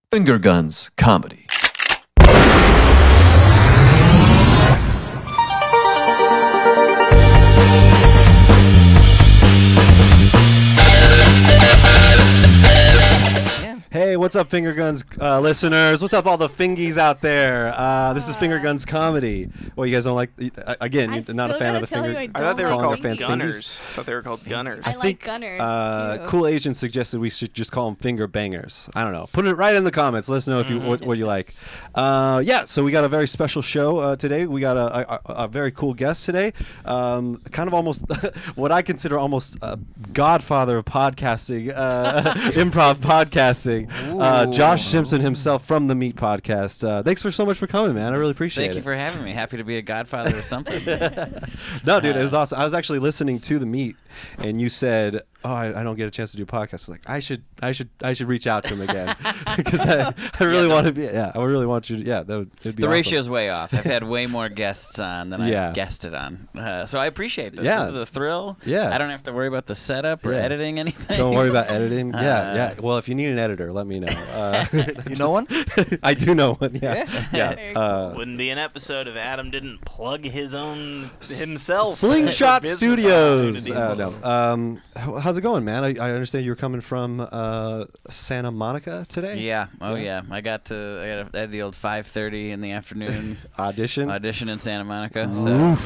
Finger Guns Comedy. Hey, what's up, Finger Guns listeners? What's up, all the Fingies out there? This is Finger Guns Comedy. Well, you guys don't like... Again, you're not a fan of the Finger... I thought they were called Gunners. I thought they were called Gunners. I like Gunners, too. Cool Agent suggested we should just call them Finger Bangers. I don't know. Put it right in the comments. Let us know if you what you like. Yeah, so we got a very special show today. We got a very cool guest today. Kind of almost what I consider almost a godfather of podcasting, improv podcasting. Josh Simpson himself from the Meat Podcast. Thanks so much for coming, man. I really appreciate it. Thank you for having me. Happy to be a godfather or something. No, dude, it was awesome. I was actually listening to the Meat, and you said, "Oh, I don't get a chance to do podcasts." Like, I should reach out to him again because I really want to be. Yeah, I really want you to. Yeah, that would it'd be the awesome. ratio's way off. I've had way more guests on than I've guested on, so I apprite this. Yeah. This is a thrill. Yeah, I don't have to worry about the setup or editing anything. Don't worry about editing. Yeah. Well, if you need an editor, let me know. You know one? I do know one. Yeah. Wouldn't be an episode if Adam didn't plug his own himself. Slingshot business Studios. opportunities. No. How's it going, man? I understand you were coming from Santa Monica today. Yeah. Oh yeah. I had the old 5:30 in the afternoon audition in Santa Monica. So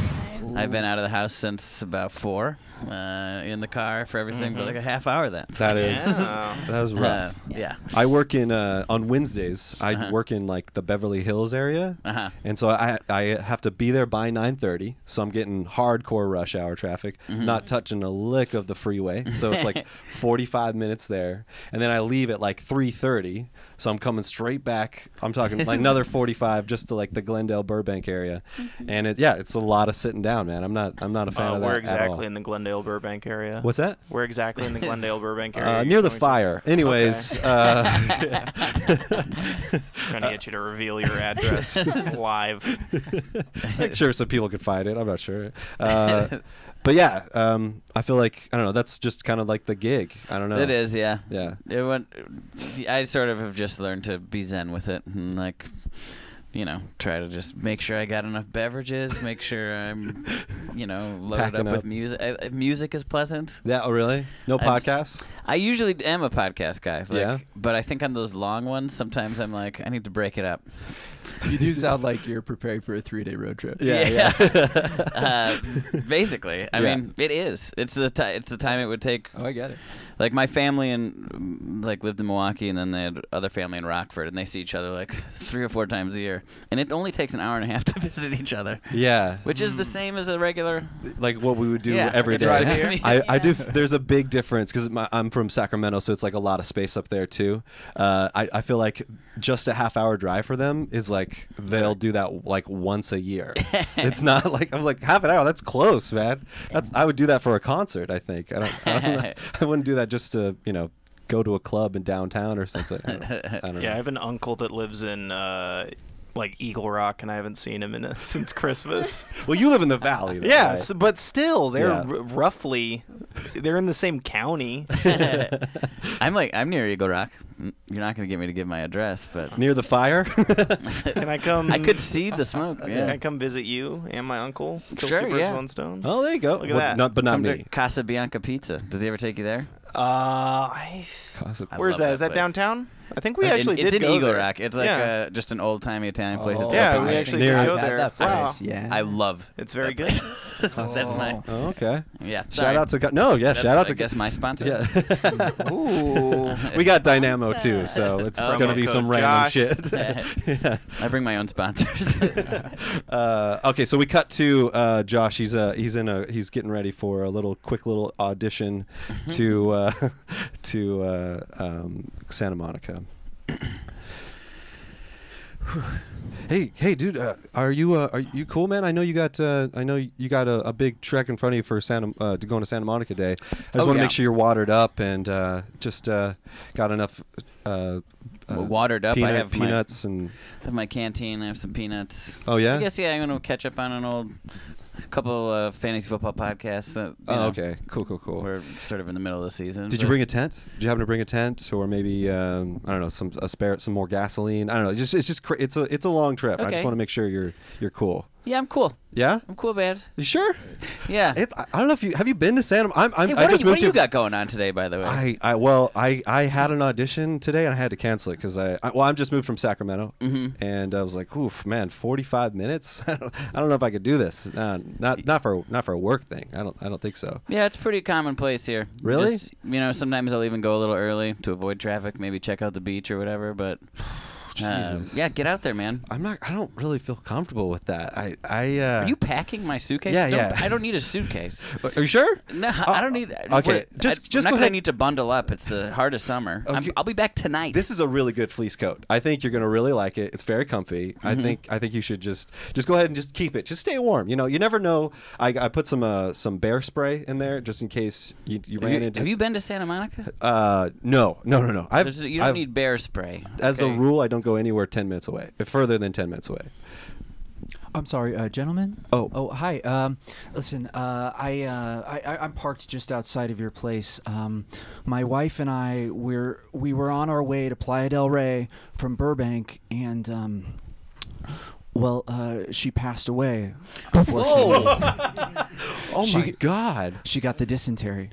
I've been out of the house since about 4. In the car for everything, but like a half hour then. That was rough. Yeah. I work in on Wednesdays. I work in like the Beverly Hills area, and so I have to be there by 9:30. So I'm getting hardcore rush hour traffic, not touching a lick of the freeway. So it's like 45 minutes there, and then I leave at like 3:30. So I'm coming straight back. I'm talking like another 45 just to like the Glendale Burbank area, and it's a lot of sitting down, man. I'm not a fan of that. We're at all. exactly in the Glendale Burbank area. What's that? We're exactly in the Glendale Burbank area. Near the fire. Anyways, trying to get you to reveal your address live. I'm sure some people could find it. I'm not sure. But yeah, I feel like, I don't know, that's just kind of like the gig. I don't know. It is, yeah. Yeah. I sort of have just learned to be zen with it and like, try to just make sure I got enough beverages, make sure I'm, loaded up with music. Music is pleasant. Yeah, oh really? No podcasts? I usually am a podcast guy. Yeah. But I think on those long ones, sometimes I'm like, I need to break it up. You do sound like you're preparing for a 3-day road trip. Yeah. Basically, I mean, it is. It's the time it would take. Oh, I get it. Like my family lived in Milwaukee, and then they had other family in Rockford, and they see each other like 3 or 4 times a year, and it only takes an hour and a half to visit each other. Yeah. Which is the same as a regular. Like what we would do every just day. here. I do. There's a big difference because I'm from Sacramento, so it's like a lot of space up there too. I feel like just a half-hour drive for them is like they'll do that like once a year. It's not like I'm like half an hour. That's close, man. I would do that for a concert. I think. I wouldn't do that just to go to a club in downtown or something. I don't know. Yeah, I have an uncle that lives in like Eagle Rock, and I haven't seen him since Christmas. Well, you live in the valley, though, yeah, right? but still, they're roughly they're in the same county. I'm near Eagle Rock. You're not going to get me to give my address, but near the fire. Can I come? I could see the smoke. Yeah. Can I come visit you and my uncle? Kill Sure, two birds with yeah. one stone. Oh, there you go. Look at that. But not Come me. to Casa Bianca Pizza. Does he ever take you there? Where's that? Is that place. downtown? I think we actually it's did in go Eagle there. Rock. It's like just an old-timey Italian place. It's yeah, open we mic. actually did go there. Wow. Yeah. I love It's very that good. place. That's my Oh, okay. yeah. Shout out to shout out to I guess my sponsor. Yeah. Ooh. We got Dynamo too, so it's gonna be some random Josh. shit. Yeah. I bring my own sponsors. Okay, so we cut to Josh. He's getting ready for a quick little audition to Santa Monica. Hey, dude, are you cool, man? I know you got a big trek in front of you for to go to Santa Monica Day. I just want to make sure you're watered up and just got enough. Watered up. I have peanuts and my canteen. I have some peanuts. Oh yeah. I guess I'm gonna catch up on an old couple fantasy football podcasts. Oh, okay. Cool. We're sort of in the middle of the season. Did you bring a tent? Did you happen to bring a tent, or maybe I don't know, some more gasoline? I don't know. It's a long trip. Okay. I just want to make sure you're cool. Yeah, I'm cool. Yeah, I'm cool, man. You sure? Yeah. I don't know if have you been to Santa. Hey, what do you got going on today, by the way? I had an audition today and I had to cancel it because I'm just moved from Sacramento, and I was like, oof, man, 45 minutes. I don't know if I could do this. Not for a work thing. I don't think so. Yeah, it's pretty commonplace here. Really? Just, sometimes I'll even go a little early to avoid traffic. Maybe check out the beach or whatever. But yeah, get out there, man. I don't really feel comfortable with that. Are you packing my suitcase? Yeah. I don't need a suitcase. Are you sure? No, I don't need. Okay, just I'm not go gonna ahead. need to bundle up. It's the heart of summer. Okay. I'll be back tonight. This is a really good fleece coat. I think you're gonna really like it. It's very comfy. I think you should just go ahead and just keep it. Just stay warm. You never know. I put some bear spray in there just in case you ran into. Have you been to Santa Monica? No. You don't need bear spray. As a rule, I don't go anywhere 10 minutes away, further than 10 minutes away. I'm sorry, gentlemen. Oh, hi. Listen, I'm parked just outside of your place. My wife and I, we were on our way to Playa del Rey from Burbank, and she passed away. Unfortunately. Oh my God! She got the dysentery.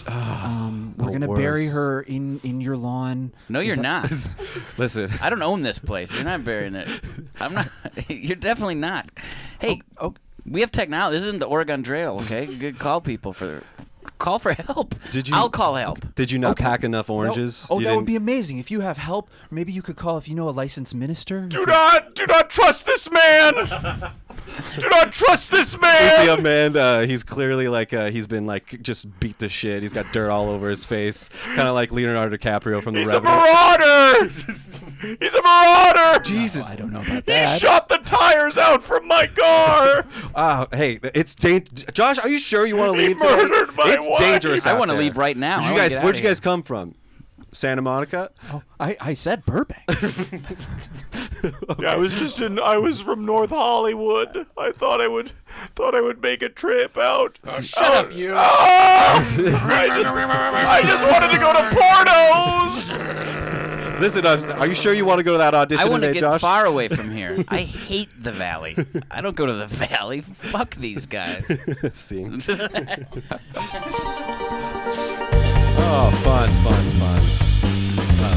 We're gonna bury her in your lawn. No, you're not. Listen, I don't own this place. You're not burying it. I'm not. You're definitely not. Hey, we have technology. This isn't the Oregon Trail, okay? You could call people call for help. I'll call help. Did you not pack enough oranges? That would be amazing. If you have help, maybe you could call if you know a licensed minister. Do not trust this man. Do not trust this man. You see a man, he's clearly he's been just beat to shit. He's got dirt all over his face, kind of like Leonardo DiCaprio from The Revenant. He's a marauder. Jesus, I don't know about that. He shot the tires out from my car. Hey, it's Josh, are you sure you want to leave? Murdered my It's wife. dangerous. I want to leave right now. Where'd you guys come from? Santa Monica? Oh, I said Burbank. Yeah, I was from North Hollywood. I thought I would make a trip out. Shut up, you. I just wanted to go to Portos. Listen, are you sure you want to go to that audition I want to today, get Josh? far away from here. I hate the valley. I don't go to the valley. Fuck these guys. See. Oh, fun.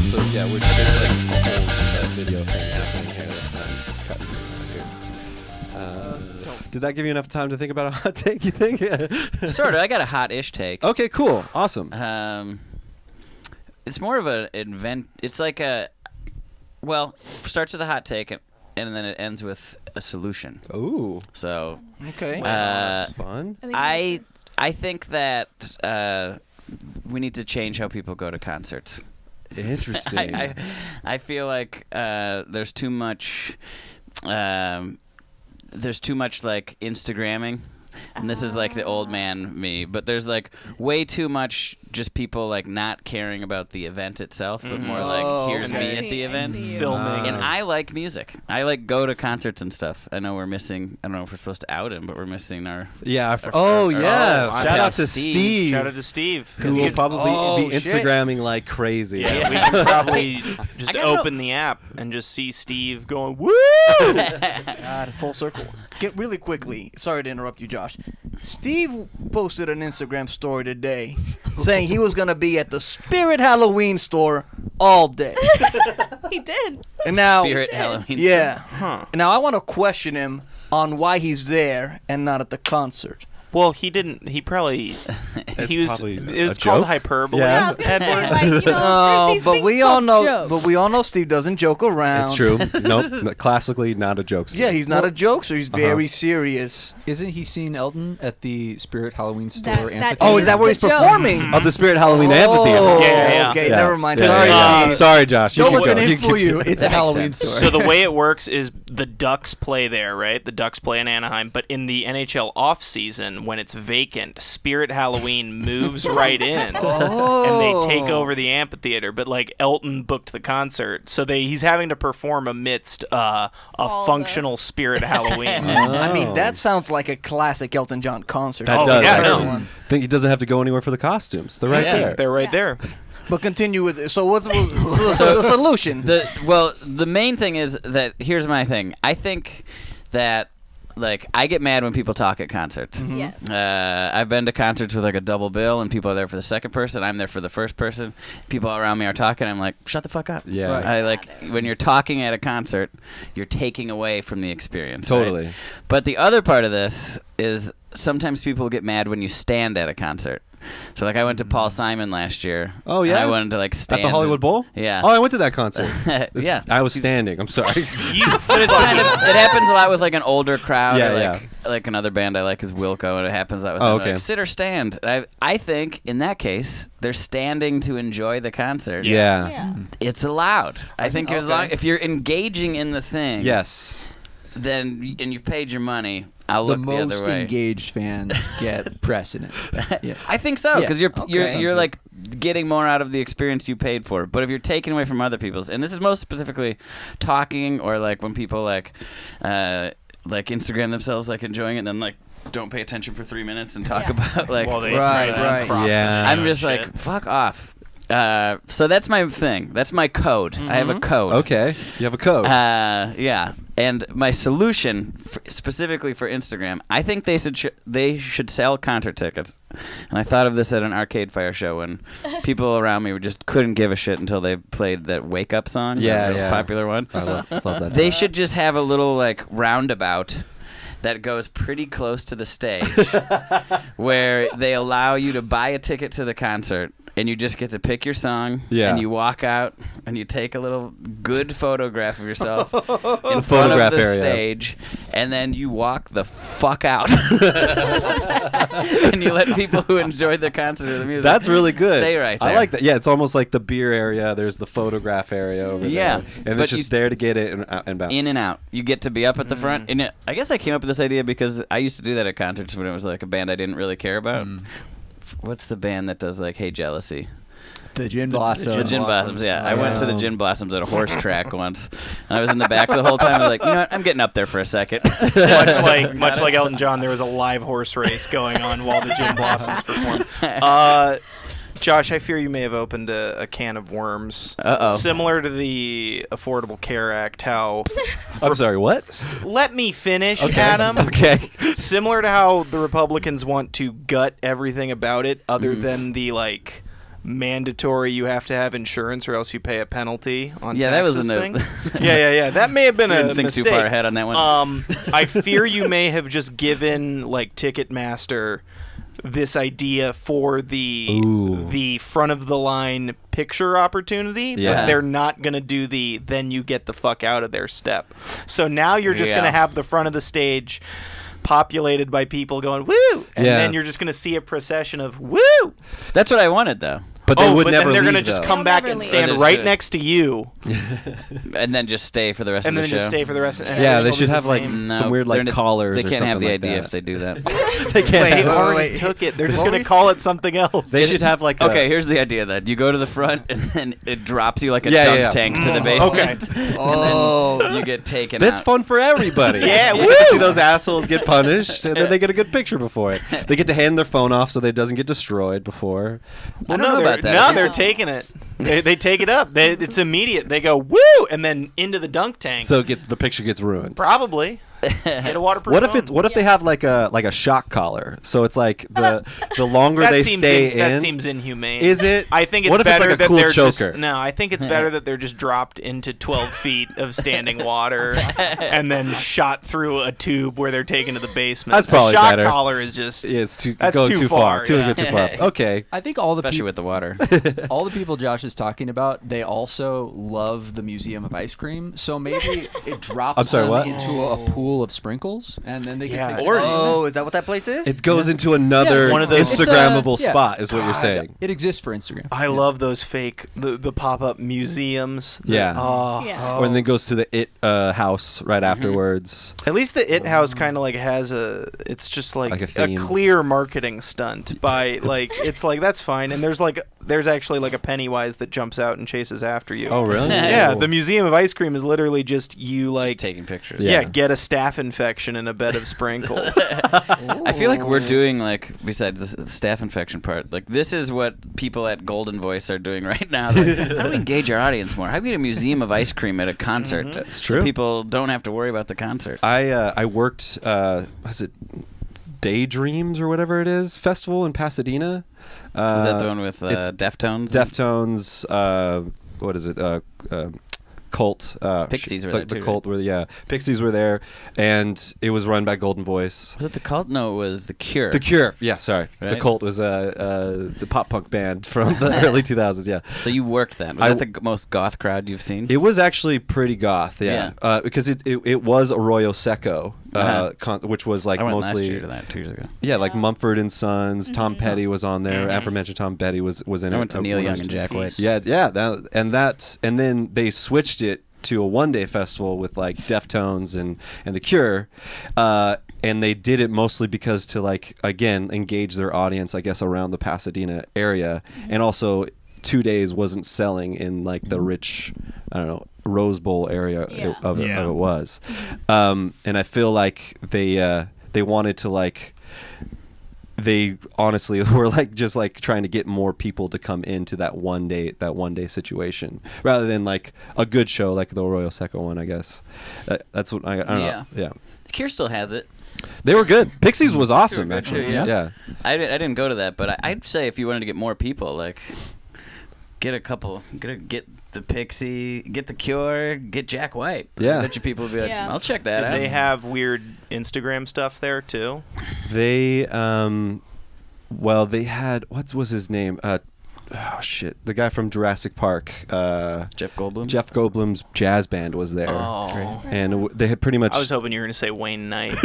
So yeah, there's a whole video thing happening here that's not cutting here. Did that give you enough time to think about a hot take, you think? Sort of. I got a hot-ish take. Okay, cool. Awesome. It's more of an event. It's like starts with a hot take, and then it ends with a solution. Ooh. So. Okay. That's fun. I think that we need to change how people go to concerts. Interesting. I feel like there's too much Instagramming, and this is like the old man me, but there's way too much just people not caring about the event itself, but more here's me at the event filming. And I like music. I go to concerts and stuff. I know we're missing. I don't know if we're supposed to out him, but we're missing our. Yeah. Shout out to Steve. Shout out to Steve. Who will probably be Instagramming like crazy. Yeah, we can probably just open the app and just see Steve going, woo! God, full circle. Get really quickly. Sorry to interrupt you, Josh. Steve posted an Instagram story today saying he was going to be at the Spirit Halloween store all day. He did. And now, Spirit Halloween. Yeah. Huh. Now I want to question him on why he's there and not at the concert. Well, he didn't. He probably. It's It was a called joke? hyperbole. Yeah. I was gonna say, Edward. Oh, but we all know Steve doesn't joke around. It's true. Nope. Classically, not a joke. Yeah, he's not a jokester. He's very serious. Isn't he seeing Elton at the Spirit Halloween store That amphitheater? Oh, is that where he's the joke. performing? Of the Spirit Halloween Amphitheater. Yeah. Okay, Yeah. never mind. Yeah. Sorry, Steve. Sorry, Josh. Don't You let can the go. name fool you. It's a That makes Halloween sense. store. So the way it works is the Ducks play there, right? The Ducks play in Anaheim, but in the NHL off season, then when it's vacant, Spirit Halloween moves right in, and they take over the amphitheater. But like Elton booked the concert, so he's having to perform amidst a functional Spirit Halloween. I mean, that sounds like a classic Elton John concert. That does. yeah, actually. no. Think he doesn't have to go anywhere for the costumes. They're right there. They're right there. But continue with it. So what's the solution? The main thing is that here's my thing. I think that like I get mad when people talk at concerts. Yes. I've been to concerts with like a double bill, and people are there for the second person. I'm there for the first person. People around me are talking. I'm like, shut the fuck up. Yeah. Right. I like when you're talking at a concert, you're taking away from the experience. Totally. Right? But the other part of this is sometimes people get mad when you stand at a concert. So like I went to Paul Simon last year. Oh yeah. I wanted to like stand at the Hollywood Bowl. Yeah. Oh, I went to that concert. Yeah. I was standing. I'm sorry. But it's kind of it happens a lot with like an older crowd. Yeah, or like another band I like is Wilco, and it happens a lot with them. Okay. Like, sit or stand. And I think in that case they're standing to enjoy the concert. Yeah. It's allowed. I think as long if you're engaging in the thing. Yes. Then and you've paid your money. I'll The look the other most way. engaged fans get precedent. Yeah. I think so because you're Sounds like getting more out of the experience you paid for. But if you're taking away from other people's, and this is most specifically talking or like when people like Instagram themselves like enjoying it and then like don't pay attention for 3 minutes and talk about like right. Yeah. I'm just like fuck off. So that's my thing. That's my code. I have a code. Okay. You have a code. Yeah. And my solution, specifically for Instagram, I think they should sell concert tickets. And I thought of this at an Arcade Fire show when people around me just couldn't give a shit until they played that Wake Up song. Yeah, the most yeah. popular one. I love that. They should just have a little like roundabout that goes pretty close to the stage where they allow you to buy a ticket to the concert and you just get to pick your song and you walk out and you take a little good photograph of yourself in front of the stage and then you walk the fuck out and you let people who enjoyed the concert or the music That's really good. stay right there. I like that. Yeah, it's almost like the beer area. There's the photograph area over there. And but it's just there to get it and bounce. in and out. You get to be up at the front. And I guess I came up with this idea because I used to do that at concerts when it was like a band I didn't really care about. What's the band that does like Hey Jealousy? The Gin Blossoms. The Gin Blossoms, yeah. I went to the Gin Blossoms at a horse track once, and I was in the back the whole time. I was like, you know what? I'm getting up there for a second. much like Elton John, there was a live horse race going on while the Gin Blossoms performed. Josh, I fear you may have opened a can of worms. Uh-oh. Similar to the Affordable Care Act, how... I'm sorry, what? Let me finish, Adam. Okay. Similar to how the Republicans want to gut everything about it other than the, like... mandatory you have to have insurance or else you pay a penalty on Yeah, that was a taxes note. thing. Yeah. That may have been Didn't a think mistake. too far ahead on that one. I fear you may have just given like Ticketmaster this idea for the front of the line picture opportunity, but they're not going to do the then you get the fuck out of there step. So now you're just going to have the front of the stage populated by people going woo, and then you're just going to see a procession of woo. That's what I wanted, though. But they would but never then they're leave, gonna just though. come back and leave. stand They're just right gonna- next to you, And then just stay for the rest and of then the show. just stay for the rest. And Yeah, everything they will should be the have like same. some weird like collars. They or can't have something the like idea that. if they do that. They can't. They have- already took it. They're just gonna call it something else. They should have like. Okay, here's the idea then. You go to the front, and then it drops you like a Yeah, dunk yeah, yeah. tank to the basement. Okay. Oh. And then you get taken That's out. fun for everybody. Yeah, you get to see those assholes get punished, and then they get a good picture before it. They get to hand their phone off so that it doesn't get destroyed before. I don't know about that. No, they're taking it. They take it up. It's immediate. They go woo, and then into the dunk tank. So the picture gets ruined. Probably get a waterproof. What if they have like a shock collar? So it's like the longer they stay in. That seems inhumane. Is it? I think it's What if it's better like a that cool they're choker? just no. I think it's better that they're just dropped into 12 feet of standing water and then shot through a tube where they're taken to the basement. That's probably a shock better. collar is just It's that's go too too far. far. Yeah. Too far. Okay. I think all the Especially people, with the water. all the people Josh is is talking about, they also love the Museum of Ice Cream. So maybe it drops I'm sorry, them what? into a pool of sprinkles, and then they can take Oh, is that what that place is? It goes into another Yeah, one of those- Instagrammable It's a- spot, is what you're saying. It exists for Instagram. I love those fake the pop-up museums. Yeah. Oh. Yeah. Or then it goes to the It house right afterwards. At least the It House kind of like has it's just like, Like a a theme. clear marketing stunt by like it's like that's fine, and there's actually like a Pennywise that jumps out and chases after you. Oh, really? Yeah, the Museum of Ice Cream is literally just you like Just taking pictures. yeah, Yeah. get a staph infection in a bed of sprinkles. I feel like we're doing like besides the staph infection part, like this is what people at Golden Voice are doing right now. Like, how do we engage our audience more? How do we get a museum of ice cream at a concert? That's So true. people don't have to worry about the concert. I worked, was it Daydreams or whatever it is, festival in Pasadena. Was that the one with it's Deftones? Deftones, what is it? Cult. Pixies were the, there the too, Cult were, yeah. Pixies were there, and it was run by Golden Voice. Was it the Cult? No, it was the Cure. The Cure, yeah, sorry. The Right? Cult was it's a pop punk band from the early 2000s, yeah. So you worked that. Was that the most goth crowd you've seen? It was actually pretty goth, yeah. Because it was Arroyo Seco, which was like I went mostly last year to that 2 years ago. yeah, like Mumford and Sons. Tom Petty was on there. Aforementioned Tom Petty was in it. I went to Neil Young and Jack White. Yeah, and then they switched it to a one-day festival with like Deftones and The Cure, and they did it mostly because to like again engage their audience, I guess, around the Pasadena area, and also 2 days wasn't selling in like the rich, I don't know, Rose Bowl area of it was, and I feel like they wanted to like. They honestly were like just like trying to get more people to come into that one day situation rather than like a good show like the Arroyo Seco one, I guess. That's what I don't know. Yeah, The Cure still has it. they were good. Pixies was awesome, good actually. too, yeah. Yeah. I didn't go to that, but I'd say if you wanted to get more people, like get the Pixie, get the Cure, get Jack White. Yeah. I bet you people would be like, Yeah. I'll check that Did out. they have weird Instagram stuff there too? They well, they had what was his name? Oh shit, the guy from Jurassic Park. Jeff Goldblum? Jeff Goldblum's jazz band was there. Oh. And they had pretty much I was hoping you were going to say Wayne Knight.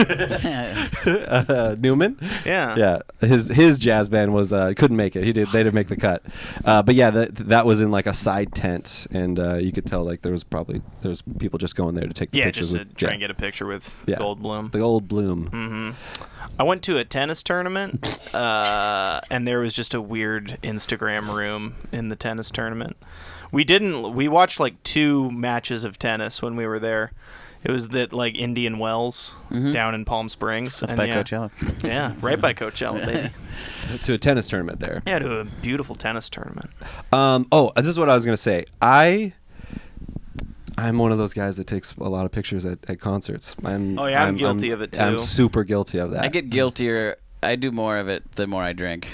Newman. Yeah. Yeah, his jazz band was couldn't make it. They didn't make the cut. But yeah, that was in like a side tent, and you could tell like there was people just going there to take the Yeah, pictures just to with try and get a picture with Yeah. Goldblum. the old bloom. Hmm. I went to a tennis tournament, and there was just a weird Instagram room in the tennis tournament. We watched like 2 matches of tennis when we were there. It was that like Indian Wells down in Palm Springs. That's and by yeah, Coachella. Yeah, right by Coachella, baby. To a tennis tournament there. Yeah, to a beautiful tennis tournament. This is what I was gonna say. I'm one of those guys that takes a lot of pictures at concerts. I'm guilty of it, too. I'm super guilty of that. I get guiltier. I do more of it the more I drink.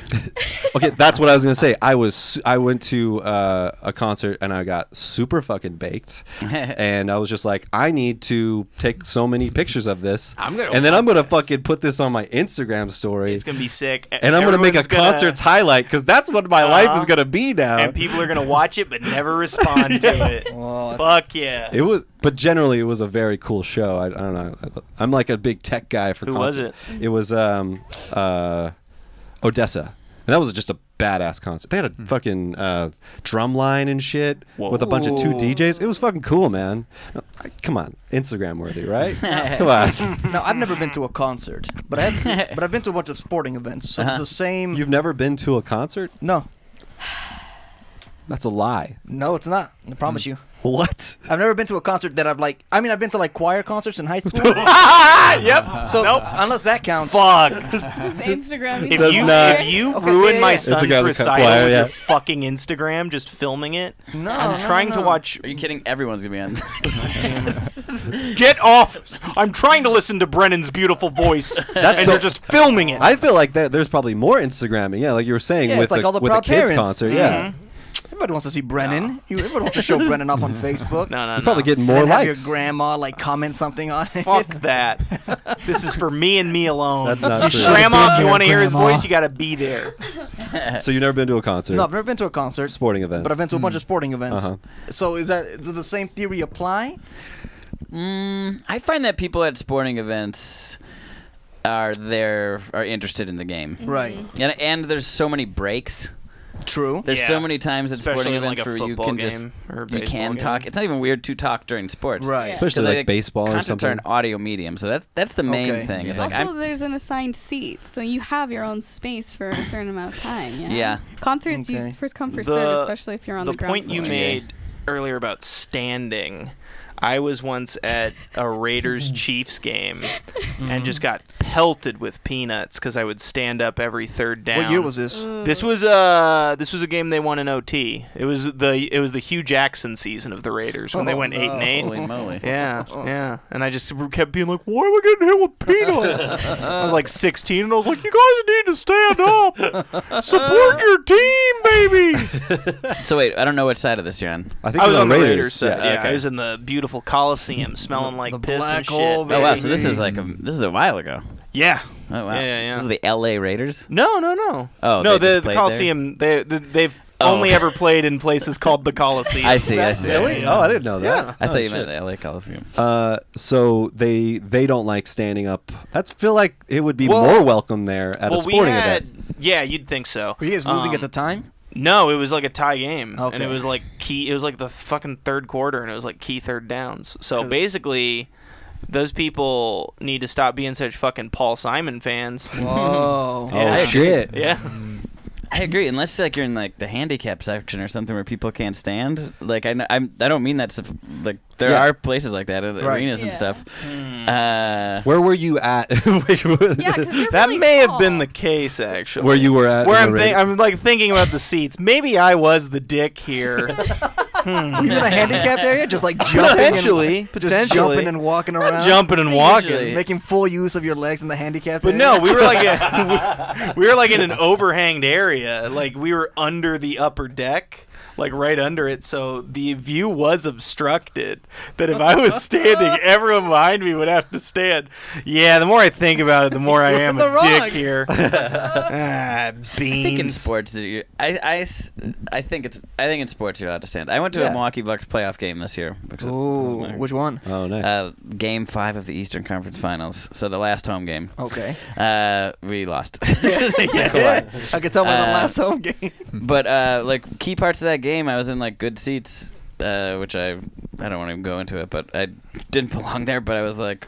Okay, that's what I was gonna say. I went to a concert and I got super fucking baked, and I was just like, I need to take so many pictures of this, and then I'm gonna fucking put this on my Instagram story. It's gonna be sick, and I'm gonna make a Everyone's gonna- concert's highlight because that's what my life is gonna be now. and people are gonna watch it but never respond to it. Well, Fuck yeah! It was, but generally it was a very cool show. I don't know. I'm like a big tech guy for. Who was it? It was Odessa, and that was just a badass concert. They had a fucking drum line and shit with a bunch of 2 DJs. It was fucking cool, man. Come on, Instagram worthy, right? Come on. No, I've never been to a concert, but I've been to a bunch of sporting events. So it's the same. You've never been to a concert? No, That's a lie. no, it's not. I promise you. What? I've never been to a concert that I've like. I mean, I've been to like choir concerts in high school. Yep. So Nope. unless that counts. Fuck. Just Instagram. If you Okay, ruin yeah, my yeah. son's Instagram account, recital choir, with yeah. your fucking Instagram, just filming it, No, I'm trying to watch. Are you kidding? Everyone's gonna be on. Get off! I'm trying to listen to Brennan's beautiful voice, and they're just filming it. I feel like there's probably more Instagramming. Yeah, like you were saying Yeah, with it's like the, all the with proud kids parents. concert. Yeah. Everybody wants to see Brennan. Everybody wants to show Brennan off on Facebook. No, no, You're no. probably getting And more then have likes. your grandma like comment something on it. Fuck that. This is for me and me alone. That's not true. Grandma, if you Been want to there, hear his Grandma. voice, you got to be there. So you've never been to a concert? No, I've never been to a concert. Sporting events. But I've been to a bunch of sporting events. So does the same theory apply? I find that people at sporting events are interested in the game. Right. And there's so many breaks. True. There's so many times at sporting events like where you football can game you can talk. It's not even weird to talk during sports. Right. Yeah. Especially like baseball or concerts something. are an audio medium, so that's the main thing. It's like Also, there's an assigned seat, so you have your own space for a certain amount of time. You know? Yeah. Concerts, you first come, first serve, especially if you're on the ground point you floor. made earlier about standing. I was once at a Raiders-Chiefs game and just got pelted with peanuts because I would stand up every third down. What year was this? This was a game they won in OT. It was the Hugh Jackson season of the Raiders when they went 8-8. Holy moly. Yeah. And I just kept being like, why am I getting hit with peanuts? I was like 16 and I was like, you guys need to stand up. Support your team, baby. So wait, I don't know which side of this you're on. I think I was it on the Raiders. Raiders side. Yeah. Yeah, I was in the beautiful Coliseum, smelling like The piss black and hole, shit. Oh wow, so baby. this is a while ago. Yeah. Oh wow. Yeah. This is the LA Raiders? No. Oh, no. they just The played Coliseum. They've only ever played in places called the Coliseum. I see. Really? Oh, I didn't know that. I thought you meant the LA Coliseum. So they don't like standing up. I feel like it would be more welcome there at a sporting event. Yeah, you'd think so. Were you guys losing at the time? No, it was like a tie game, Okay. and it was like key. It was like the fucking third quarter, and it was like key third downs. So 'Cause- basically, those people need to stop being such fucking Paul Simon fans. Whoa. Yeah. Oh shit! Yeah. I agree, unless like you're in like the handicap section or something where people can't stand. Like I don't mean that. Like there are places like that at arenas and Yeah. stuff. Where were you at? Yeah, 'cause you're That really may have tall. been the case, actually. Where you were at? Where in the Raiders? I'm like thinking about the seats. Maybe I was the dick here. Were you in a handicapped area? Just like jumping Potentially. jumping and walking around. Jumping and walking. Usually. Making full use of your legs in the handicapped But area. no, we were like we were like in an overhanged area. Like we were under the upper deck, like right under it, so the view was obstructed. That if I was standing, everyone behind me would have to stand. Yeah, the more I think about it, the more I am a dick here. Beans. I think in sports, I think in sports you're allowed to stand. I went to a Milwaukee Bucks playoff game this year. Ooh, which one? Oh, nice. Game 5 of the Eastern Conference Finals. So the last home game. Okay. We lost. I could tell by the last home game. But like key parts of that game, I was in like good seats, which I don't want to go into it, but I didn't belong there. But I was like,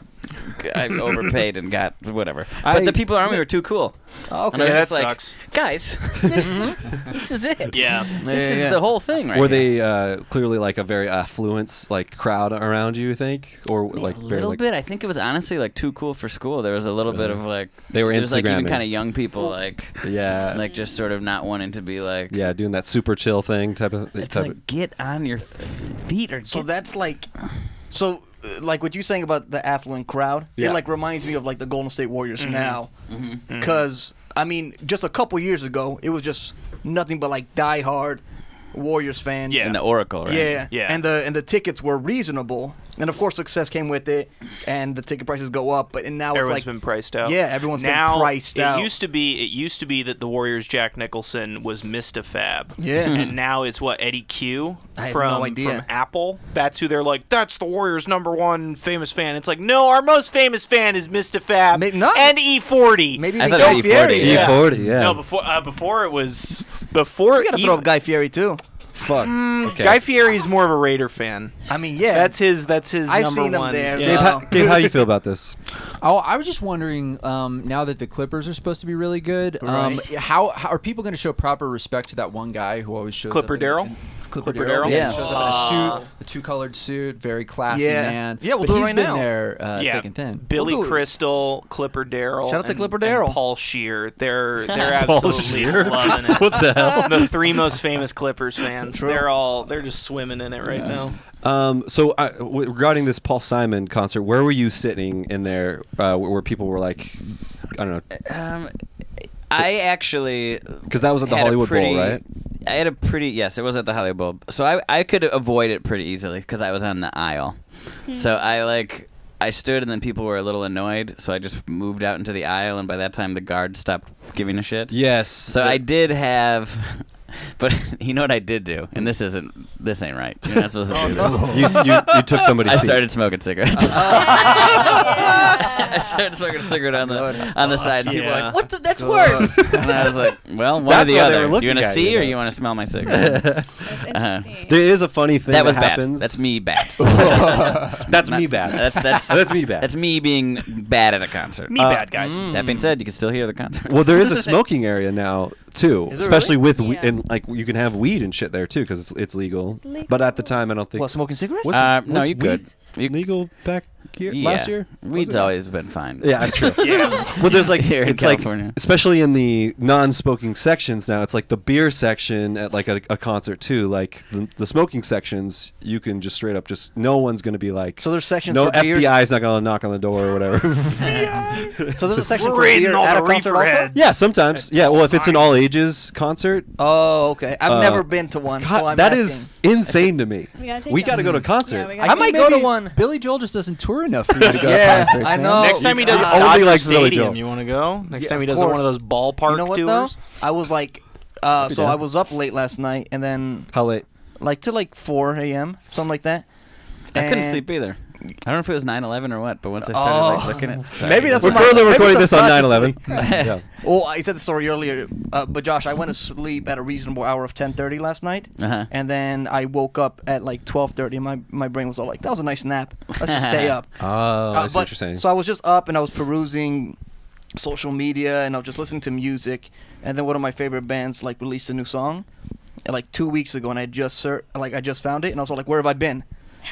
I overpaid and got whatever. But the people around me were too cool. Okay. And I was Yeah, just that like, sucks. guys, this is it. Yeah. This is the whole thing, right? Were here. they clearly like a very affluent like crowd around you? Think or like a very little like bit. I think it was honestly like too cool for school. There was a little bit of like they were there was like even Instagramming. kind of young people like yeah just sort of not wanting to be like doing that super chill thing type of It's like get on your feet or So get that's like, like what you're saying about the affluent crowd. Yeah. It like reminds me of like the Golden State Warriors now, because I mean, just a couple years ago, it was just nothing but like diehard Warriors fans. Yeah. in the Oracle, right? Yeah, Yeah. and the tickets were reasonable, and of course success came with it, and the ticket prices go up. But now Everyone's it's like been priced out. Yeah, everyone's now, been priced out. It used to be that the Warriors' Jack Nicholson was Mistafab. Yeah. And now it's what, Eddie Q I have from no idea. from Apple. That's who they're like. That's the Warriors' #1 famous fan. It's like, no, our most famous fan is Mistafab Maybe not. and E40. Maybe I they thought go it was Fieri. E40, yeah. E40, yeah. No, before it was before. You gotta throw up Guy Fieri too. fuck. Okay. Guy Fieri's more of a Raider fan. I mean, yeah, That's his I've number seen him one. there. Yeah. Gabe, how do you feel about this? Oh, I was just wondering. Now that the Clippers are supposed to be really good, Right. how are people going to show proper respect to that one guy who always shows Clipper up in- Darryl? Clipper Clipper Darryl, Darryl? yeah, Yeah. he shows up in a suit, the two-colored suit, very classy Yeah. man. Yeah, we'll but do it he's right been now. there Yeah, thick and thin. Billy We'll do it. Crystal, Clipper Darryl. Shout out to and- Clipper and Darryl. Paul Shear. They're Paul absolutely Shear? loving it. What the hell? The 3 most famous Clippers fans. True. They're just swimming in it right now. So regarding this Paul Simon concert, where were you sitting in there where people were like, I don't know, I actually because that was at the had a Hollywood pretty- Bowl, right? I had a pretty yes, it was at the Hollywood Bowl. So I could avoid it pretty easily because I was on the aisle. So I like I stood, and then people were a little annoyed, so I just moved out into the aisle, and by that time the guard stopped giving a shit. Yes. So I did have, but you know what I did do, and this ain't right. You're not supposed to do this. You took somebody's I seat. started smoking cigarettes. I started smoking a cigarette on the side, and people were like, "What? That's worse." And I was like, "Well, one or the other. You want to see, or you want to smell my cigarette?" That's interesting. There is a funny thing that was happens. bad. That's me bad. That's me bad. That's me bad. That's me being bad at a concert. Me bad, guys. That being said, you can still hear the concert. Well, there is a smoking area now too, Is there especially really? with Yeah. and like you can have weed and shit there too because it's legal. It's legal. But at the time, I don't think What, smoking cigarettes? No, was you could. weed legal back last year. Weed's Was it? always been fine. Yeah, that's true. Well, there's like Here in it's like California. especially in the non-smoking sections now. It's like the beer section at like a concert too. Like the smoking sections, you can just straight up no one's gonna be like. So there's sections no for beers? FBI's not gonna knock on the door or whatever. So there's a section We're for raiding beer all at the a concert reefer also? heads. Yeah, sometimes. Yeah, well, if it's an all ages concert, Oh, okay. I've Uh, never been to one, so God, I'm that asking. is insane to me. We gotta take We them. got to go to a concert. Yeah, we I gotta might take go to them. one. Billy Joel just doesn't tour enough for you to go Yeah, to concerts. I man. know. Next time he does God. it Only Dodger likes Billy Stadium, Joel. you want to go? Next Yeah, time he of does it one course. of those ballpark You know what tours. though? I was like, so down. I was up late last night, and then How late? like till like 4 a.m. something like that. I couldn't And- sleep either. I don't know if it was 9/11 or what, but once I started like looking at, sorry, Maybe that's We're what my- currently maybe recording this on subconsciously- 9/11. Yeah. Well, I said the story earlier, but Josh, I went to sleep at a reasonable hour of 10:30 last night, Uh-huh. and then I woke up at like 12:30, and my brain was all like, "That was a nice nap. Let's just stay up." Oh, I see but- what you're saying. So I was just up and I was perusing social media and I was just listening to music, and then one of my favorite bands like released a new song, like 2 weeks ago, and I just I just found it, and I was all like, "Where have I been?"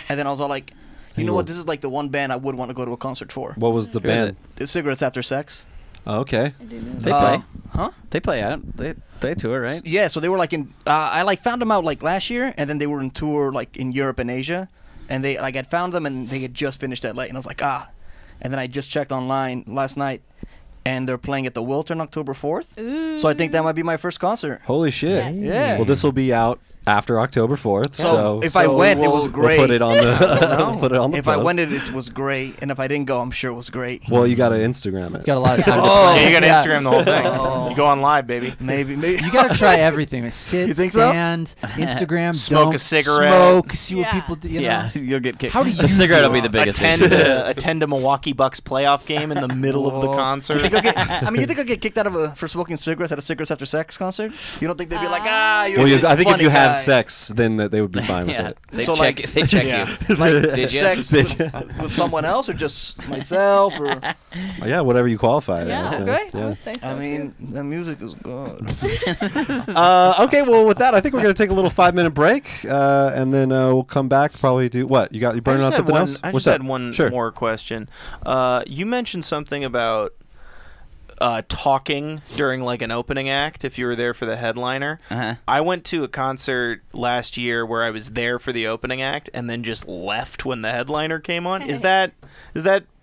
And then I was all like, "You know what? This is like the one band I would want to go to a concert for." What was the Who is band? it? The Cigarettes After Sex. Oh, okay. I do know They that. play. Huh? They play out. They tour, right? Yeah, so they were like in. I like found them out like last year, and then they were in tour like in Europe and Asia, and they like I found them and they had just finished LA, and I was like and then I just checked online last night, and they're playing at the Wiltern October 4th. Ooh. So I think that might be my first concert. Holy shit. Yes. Yeah. Well, this will be out after October 4th. So if I went, it was great. We'll put it on the we'll put it on the If I post. went, it was great, and if I didn't go, I'm sure it was great. Well, you got to Instagram it. Got a lot of time to Oh. plan. Yeah, you got to Yeah. Instagram the whole thing. Oh. You go on live, baby. Maybe. You gotta try everything. Sit, You think so? stand, Instagram, Smoke don't a cigarette. smoke, see what Yeah. people do. You Yeah, know? you'll get kicked. How do the you cigarette do will be the it? biggest Attend issue. attend a Milwaukee Bucks playoff game in the middle of the Whoa. concert. You think you think I'll get kicked out of for smoking cigarettes at a Cigarettes After Sex concert? You don't think they'd be like, you're Well, a yes, I think if funny you have guy. sex, then they would be fine with Yeah, it. they So, check. like- They check Yeah. you. Like Did you? sex with someone else or just myself or Oh, yeah, whatever you qualify it Yeah. as. man. Okay. I Yeah. would say so I mean, too. the music is good. Okay, well, with that, I think we're going to take a little 5-minute break, and then we'll come back. Probably do what? You burning on something else? I What's just up? had one Sure. more question. You mentioned something about talking during like an opening act if you were there for the headliner. Uh-huh. I went to a concert last year where I was there for the opening act and then just left when the headliner came on. Is that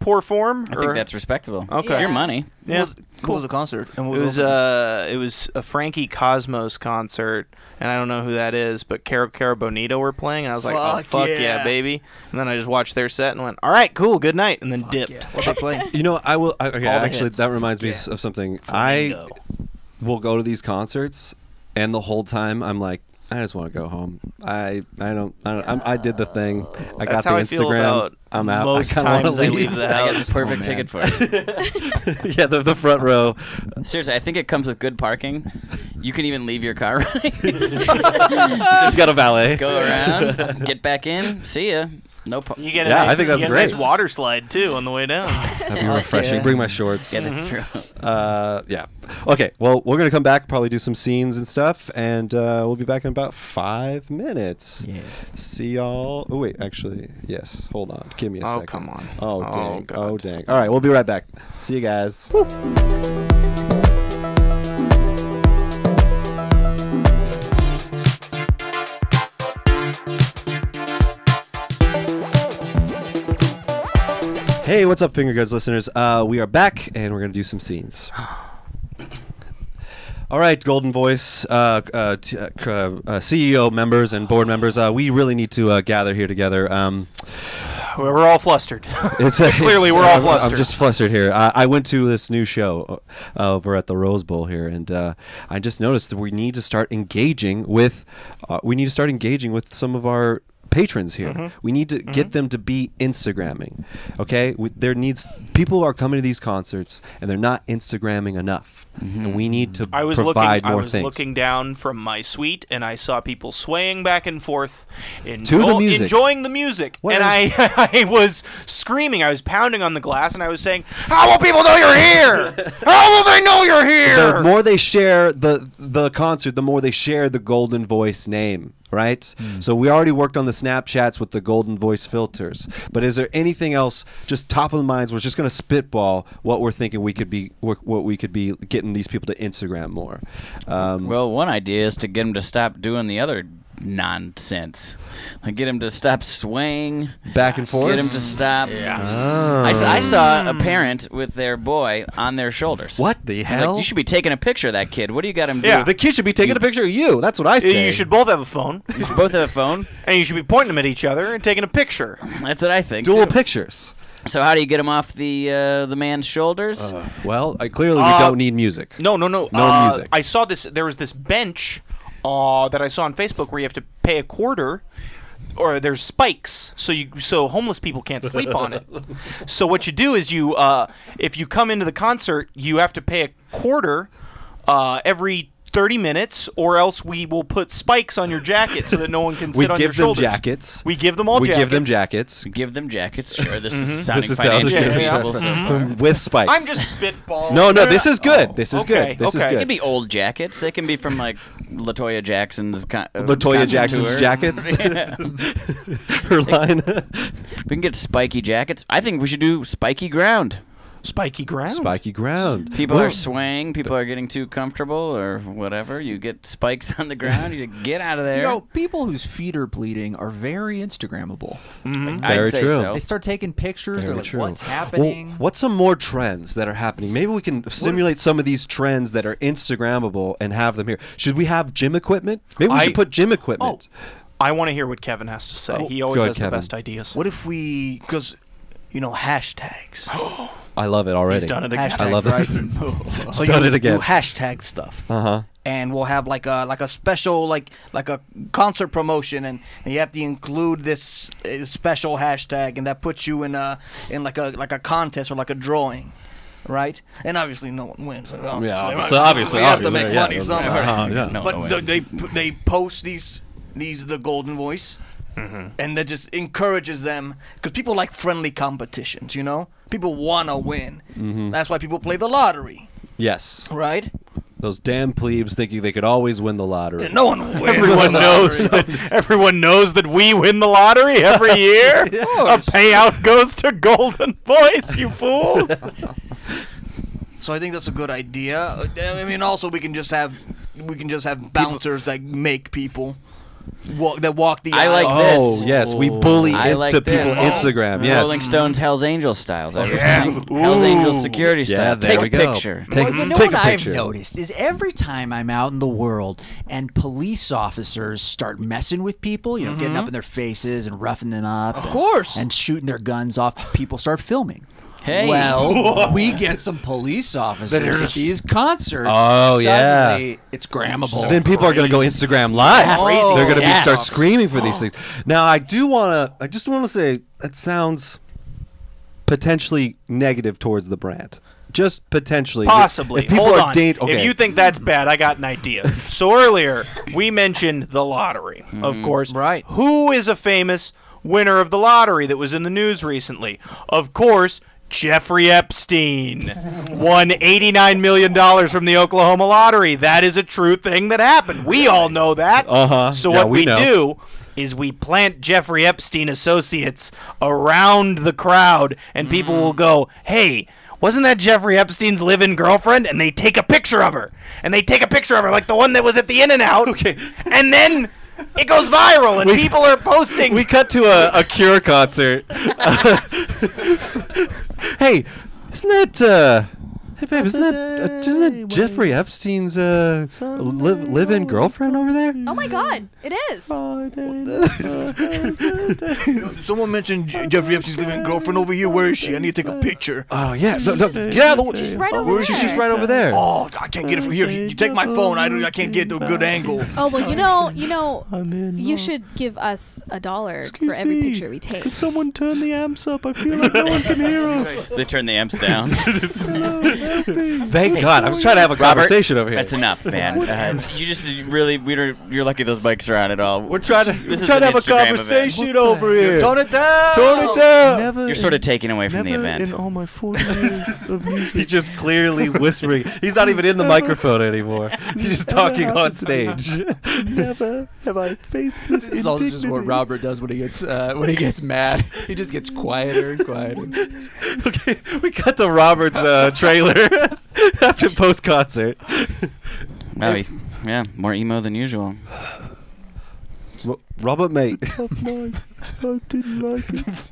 poor form? I think that's respectable. Okay. It's your money. Yeah. What was the concert? And what It was opening? it was a Frankie Cosmos concert, and I don't know who that is, but Cara Bonito were playing, and I was like, oh Fuck fuck yeah, yeah. baby! And then I just watched their set and went, all right, cool, good night, and then dipped. Yeah. What they playing? You know, I will. Okay, All the actually, hits. that reminds me Yeah. of something. Flamingo. I will go to these concerts, and the whole time I'm like, I just want to go home. I did the thing. I got That's the how Instagram. I feel about I'm out. most I kinda wanna times I leave the I got house. the perfect man. ticket for it. Yeah, the front row. Seriously, I think it comes with good parking. You can even leave your car running. Just got a valet. Go around, get back in, see ya. No problem. You get a Yeah, I nice, think that's you get great. a nice water slide too on the way down. That'd be refreshing. yeah. Bring my shorts. Yeah, that's true. Yeah. Okay. Well, we're gonna come back, probably do some scenes and stuff, and we'll be back in about 5 minutes. Yeah. See y'all. Oh wait, actually, yes. Hold on. Give me a Oh, second. come on. Oh Oh, dang. God. Oh dang. All right, we'll be right back. See you guys. Hey, what's up, Finger Goods listeners? We are back, and we're going to do some scenes. All right, Golden Voice, CEO members and board members, we really need to gather here together. We're all flustered. Clearly, we're all flustered. I'm just flustered here. I went to this new show over at the Rose Bowl here, and I just noticed that we need to start engaging with. We need to start engaging with some of our patrons here. We need to get them to be Instagramming. Okay, people are coming to these concerts and they're not Instagramming enough, and we need to provide more things. I was looking down from my suite and I saw people swaying back and forth, enjoying the music, and I was screaming. I was pounding on the glass and I was saying, "How will people know you're here? How will they know you're here?" The more they share the concert, the more they share the Golden Voice name. Right? So we already worked on the Snapchats with the Golden Voice filters. But is there anything else just top of the minds? We're just going to spitball what we're thinking what we could be getting these people to Instagram more. Well, one idea is to get them to stop doing the other nonsense. Like get him to stop swaying back and forth. Get him to stop. I saw a parent with their boy on their shoulders. What the hell? Like, you should be taking a picture of that kid. What do you got him do? Yeah, the kid should be taking a picture of you. That's what I say. You should both have a phone. You should both have a phone. And you should be pointing them at each other and taking a picture. That's what I think. Dual pictures. So how do you get him off the man's shoulders? Well, clearly we don't need music. No music. I saw this. There was this bench that I saw on Facebook where you have to pay a quarter, or there's spikes, so homeless people can't sleep on it. So what you do is if you come into the concert, you have to pay a quarter every 30 minutes, or else we will put spikes on your jacket so that no one can sit on your shoulders. We give them jackets. We give them jackets. We give them jackets. Sure, this is sounding financially feasible so far. With spikes. I'm just spitballing. No, this is good. This is good. This is good. It can be old jackets. They can be from like LaToya Jackson's jackets. Her line. We can get spiky jackets. I think we should do spiky ground. Spiky ground. Spiky ground. People are swaying. People are getting too comfortable or whatever. You get spikes on the ground. You get out of there. You know, people whose feet are bleeding are very Instagrammable. Very true. So. They start taking pictures. They're like, what's happening? Well, what's some more trends that are happening? Maybe we can simulate some of these trends that are Instagrammable and have them here. Should we have gym equipment? Maybe we should put gym equipment. I want to hear what Kevin has to say. He always has the best ideas. What if we, because, hashtags. I love it already. He's done it again. Hashtag, I love it. Right? So done it again. You hashtag stuff. And we'll have like a special like a concert promotion, and you have to include this special hashtag, and that puts you in like a contest or like a drawing. Right, and obviously no one wins. Obviously, we have to make money somehow. But they post the Golden Voice, and that just encourages them, because people like friendly competitions. People want to win. That's why people play the lottery. Yes. Right. Those damn plebes thinking they could always win the lottery. No one wins. Everyone knows that we win the lottery every year. A payout goes to Golden Voice, you fools. So I think that's a good idea. I mean, also we can just have bouncers that make people walk the aisle. I like this. Oh yes, we bully into people's Instagram. Yes, Rolling Stones, Hell's Angels styles. Hell's Angels security style. There Take a picture. Take you know a what picture. I've noticed is every time I'm out in the world and police officers start messing with people, getting up in their faces and roughing them up, of course, and shooting their guns off, people start filming. Hey. Well, we get some police officers at these concerts. Oh, suddenly it's grammable. So then people are going to go Instagram Live. They're going to start screaming for these things. Now, I just want to say that sounds potentially negative towards the brand. Just potentially. Possibly. If people Hold are on. If you think that's bad, I got an idea. So earlier, we mentioned the lottery, of course. Right. Who is a famous winner of the lottery that was in the news recently? Of course, Jeffrey Epstein won $89 million from the Oklahoma lottery. That is a true thing that happened. We all know that. So what we do is we plant Jeffrey Epstein associates around the crowd, and people will go, hey, wasn't that Jeffrey Epstein's live-in girlfriend? And they take a picture of her. Like the one that was at the In-N-Out. Okay. And then it goes viral, and people are posting. We cut to a Cure concert. Hey, isn't Hey, babe, isn't that Jeffrey Epstein's live-in girlfriend over there? Oh my God, it is. Someone mentioned Jeffrey Epstein's living girlfriend over here. Where is she? I need to take a picture. Oh yeah, no, get out of the way. She's right over Where is she? there. She's right over there. Oh, I can't get it from here. You take my phone. I can't get the good angle. Oh well, you should give us $1 for every picture we take. Could someone turn the amps up? I feel like no one can hear us. They turn the amps down. Thank God, I was trying to have a conversation over here. That's enough, man. You just really, you're lucky those bikes are on at all. We're trying to This is have an a Instagram conversation over here. Tone it down. Tone it down. You're sort of taking away from the event. In all my 40 years of music. He's just clearly whispering. He's not even in the microphone anymore. He's just talking on stage. Never have I faced this. This is also just what Robert does when he gets mad. He just gets quieter and quieter. Okay, we cut to Robert's trailer after post-concert. Wow, yeah, more emo than usual. Robert, mate. Tough night. I didn't like it.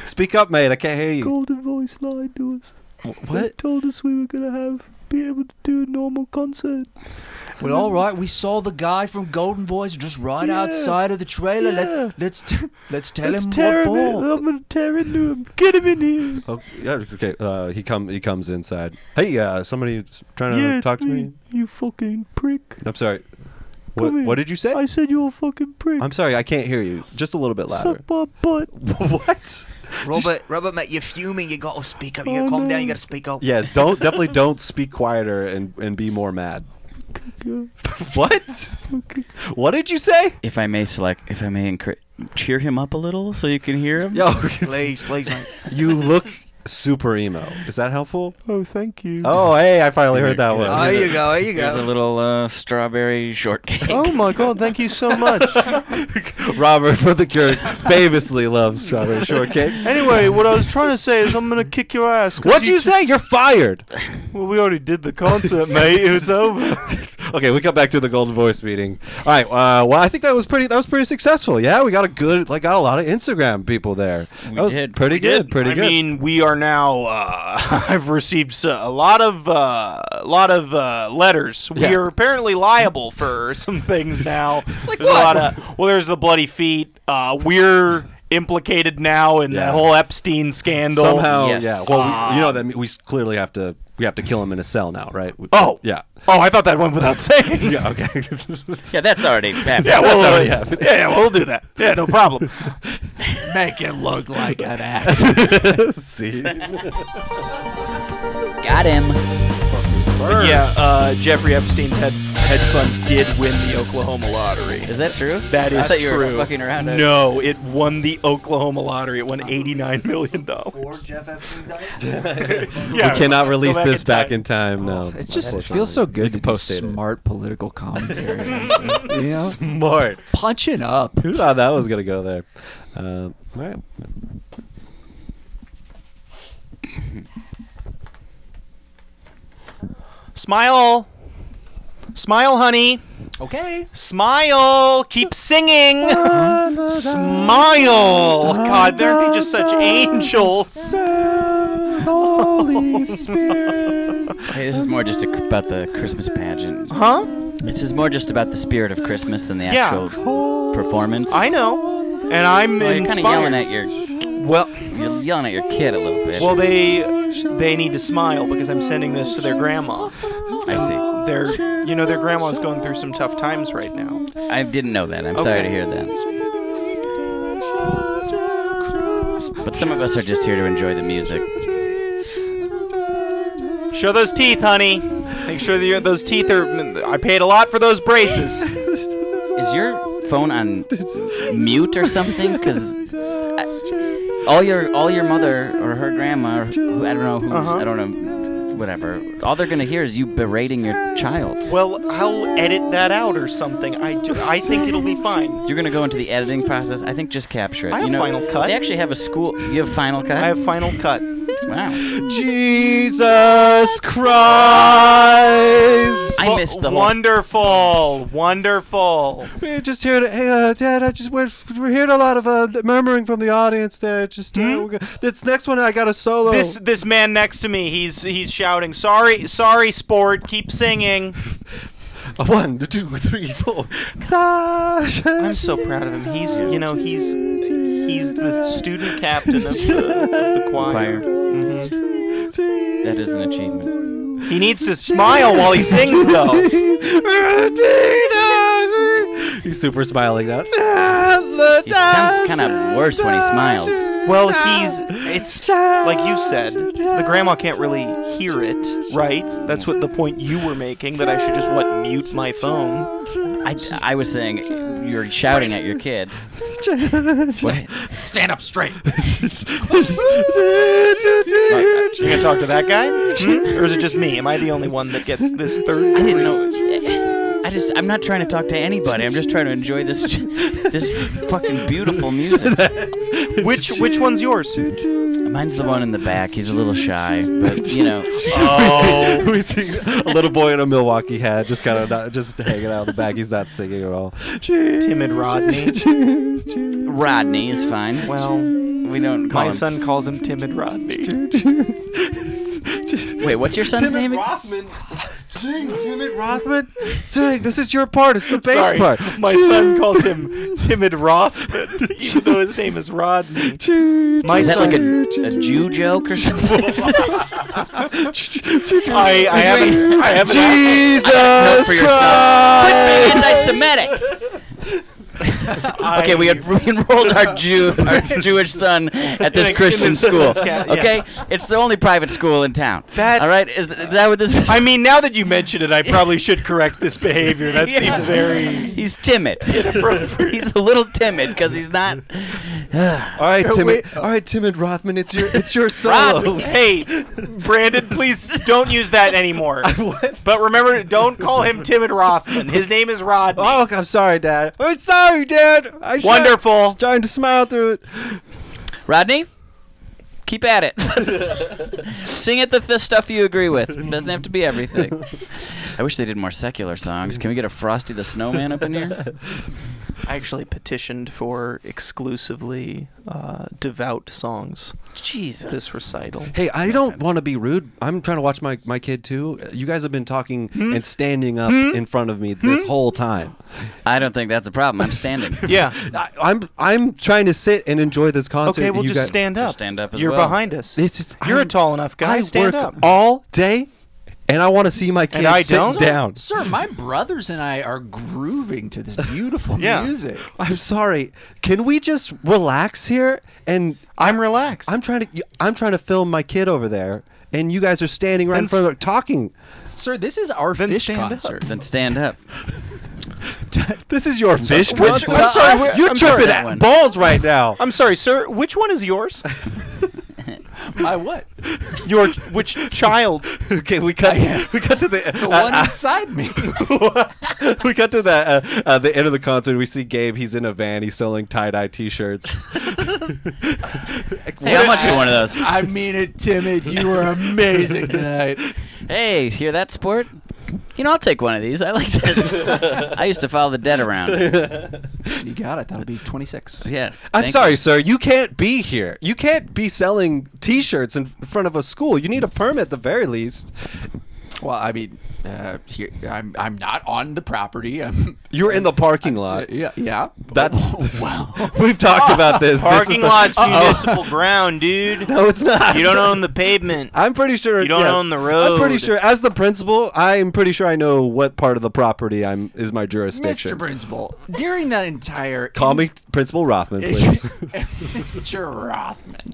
Speak up, mate. I can't hear you. Golden Voice lied to us. They What? told us we were gonna be able to do a normal concert. Well, all right. We saw the guy from Golden Voice just right outside of the trailer. Yeah. Let's tell Let's him what tear him in. for. I'm gonna tear into him. Get him in here. Oh, yeah, okay. He comes inside. Hey, somebody's trying to Yeah, talk it's to me. You fucking prick. I'm sorry. Come here. What did you say? I said you're a fucking prick. I'm sorry. I can't hear you. Just a little bit louder. Suck my butt. What? Robert, mate, you're fuming. You gotta speak up. You Oh, gotta calm no. down. You gotta speak up. Yeah, definitely don't speak quieter and be more mad. What? What did you say? If I may cheer him up a little so you can hear him. Yo, Please, mate. you look super emo. Is that helpful? Oh, thank you. Oh, hey, I finally heard that one. There you go. There's a little strawberry shortcake. Oh my God! Thank you so much. Robert for the Cure famously loves strawberry shortcake. Anyway, what I was trying to say is I'm gonna kick your ass. 'Cause What'd you say? You're fired. Well, we already did the concert, mate. It's over. Okay, we come back to the Golden Voice meeting. All right. Well, I think that was pretty successful. Yeah, we got a lot of Instagram people there. That was did. pretty good. Pretty good. I mean, we are now. I've received a lot of letters. We Yeah. are apparently liable for some things now. Like There's what? There's the bloody feet. We're implicated now in Yeah. the whole Epstein scandal. Somehow, Yes. yeah. Well, you know that we clearly have to kill him in a cell now, right? Oh. yeah. Oh, I thought that went without saying. Yeah. Okay. Yeah, that's already happened. Yeah, That's already happened. Yeah, we'll do that. Yeah, no problem. Make it look like an act. See. Got him. Yeah, Jeffrey Epstein's hedge fund did win the Oklahoma lottery. Is that true? That is I thought you true. were fucking around. No, it won the Oklahoma lottery. It won $89 million. Or Jeff Epstein died? Yeah, We cannot release go this back time. in time. No. It just unfortunately. feels so You good can to do post-date it. smart political commentary. You know, Smart. punching up. Who thought that was gonna go there? All right. Smile. Smile, honey. Okay. Smile. Keep singing. Smile. God, aren't they just such angels? Holy Spirit. Hey, this is more just about the Christmas pageant. Huh? This is more just about the spirit of Christmas than the Yeah. actual performance. I know. And I'm Well, you're kind of inspired. yelling at your you're yelling at your kid a little bit. Well, they need to smile because I'm sending this to their grandma. I see. Their grandma's going through some tough times right now. I didn't know that. I'm sorry to hear that. But some of us are just here to enjoy the music. Show those teeth, honey. Make sure that those teeth are. I paid a lot for those braces. Is your phone on mute or something? Because all your mother or her grandma, or who, I don't know who's, I don't know, whatever. All they're gonna hear is you berating your child. Well, I'll edit that out or something. I think it'll be fine. You're gonna go into the editing process. I think just capture it. I have Final Cut. They actually have a school. You have Final Cut. I have Final Cut. Wow. Jesus Christ! I missed the whole... Wonderful. We're just here to, hey, Dad, we're hearing a lot of murmuring from the audience there. Just, this next one, I got a solo. This man next to me, he's shouting, sorry, sport, keep singing. 1, 2, 3, 4. I'm so proud of him. He's the student captain of the choir. Mm-hmm. That is an achievement. He needs to smile while he sings, though. He's super smiling now. He sounds kind of worse when he smiles. Well, it's like you said, the grandma can't really hear it, right? That's what the point you were making, that I should just, mute my phone. I was saying you're shouting at your kid. Stand up straight. You gonna talk to that guy? Or is it just me? Am I the only one that gets this third? I didn't know. I'm not trying to talk to anybody. I'm just trying to enjoy this fucking beautiful music. Which one's yours? Mine's the one in the back. He's a little shy, but you know. We see a little boy in a Milwaukee hat, just kind of just hanging out in the back. He's not singing at all. Timid Rodney. Rodney is fine. Well, we don't call my him. son calls him Timid Rodney. Wait, what's your son's name? Rothman. Sing, Timid Rothman. Sing. This is your part. It's the bass part. My son calls him Timid Rothman, even though his name is Rodney. My Is that son, like a Jew joke or something? I haven't. Jesus Note for your son. Quit being anti-Semitic. Okay, we enrolled our Jewish son at this Christian school. Okay, it's the only private school in town. All right, is that what this is? I mean, now that you mention it, I probably should correct this behavior. That seems very. He's timid. He's a little timid because he's not. All right, Timid Rothman, it's your solo. Hey, Brandon, please don't use that anymore. But remember, don't call him Timid Rothman. His name is Rodney. Oh, I'm sorry, Dad. I'm sorry, Dad. Wonderful. I was trying to smile through it. Rodney, keep at it. Sing it the stuff you agree with. It doesn't have to be everything. I wish they did more secular songs. Can we get a Frosty the Snowman up in here? I actually petitioned for exclusively devout songs. Jesus. This recital. Hey, I don't want to be rude. I'm trying to watch my kid too. You guys have been talking and standing up in front of me this whole time. I don't think that's a problem. I'm standing. Yeah. I'm trying to sit and enjoy this concert. Okay, well, you just guys, stand up. Just stand up as You're well. behind us. You're a tall enough guy. I Stand work up. all day, and I want to see my kids I sit don't? down. Sir, my brothers and I are grooving to this beautiful music. I'm sorry. Can we just relax here? And I'm relaxed. I'm trying to film my kid over there, and you guys are standing right in front of it talking. Sir, this is our Then fish stand up. concert. Then stand up. This is your fish Which- concert. I'm sorry, You're I'm tripping sorry. at balls right now. I'm sorry, sir. Which one is yours? My what? Which child? Okay, we cut to the One inside me. we got to the end of the concert. We see Gabe. He's in a van. He's selling tie-dye T-shirts. Hey, how much for one of those? I mean it, Timid. You were amazing tonight. Hey, hear that, sport? You know, I'll take one of these. I like that. I used to follow the dead around. You got it. That'll be 26. Yeah. I'm thank sorry, you. sir. You can't be here. You can't be selling T-shirts in front of a school. You need a permit at the very least. Well, I mean, here I'm not on the property. You're in the parking lot. Yeah. That's well. we've talked about this. Parking lot's municipal ground, dude. No, it's not. You don't own the pavement. I'm pretty sure You don't own the road. I'm pretty sure, as the principal, I'm pretty sure I know what part of the property is my jurisdiction. Mr. Principal, during that entire Call me Principal Rothman, please. Mr. Rothman.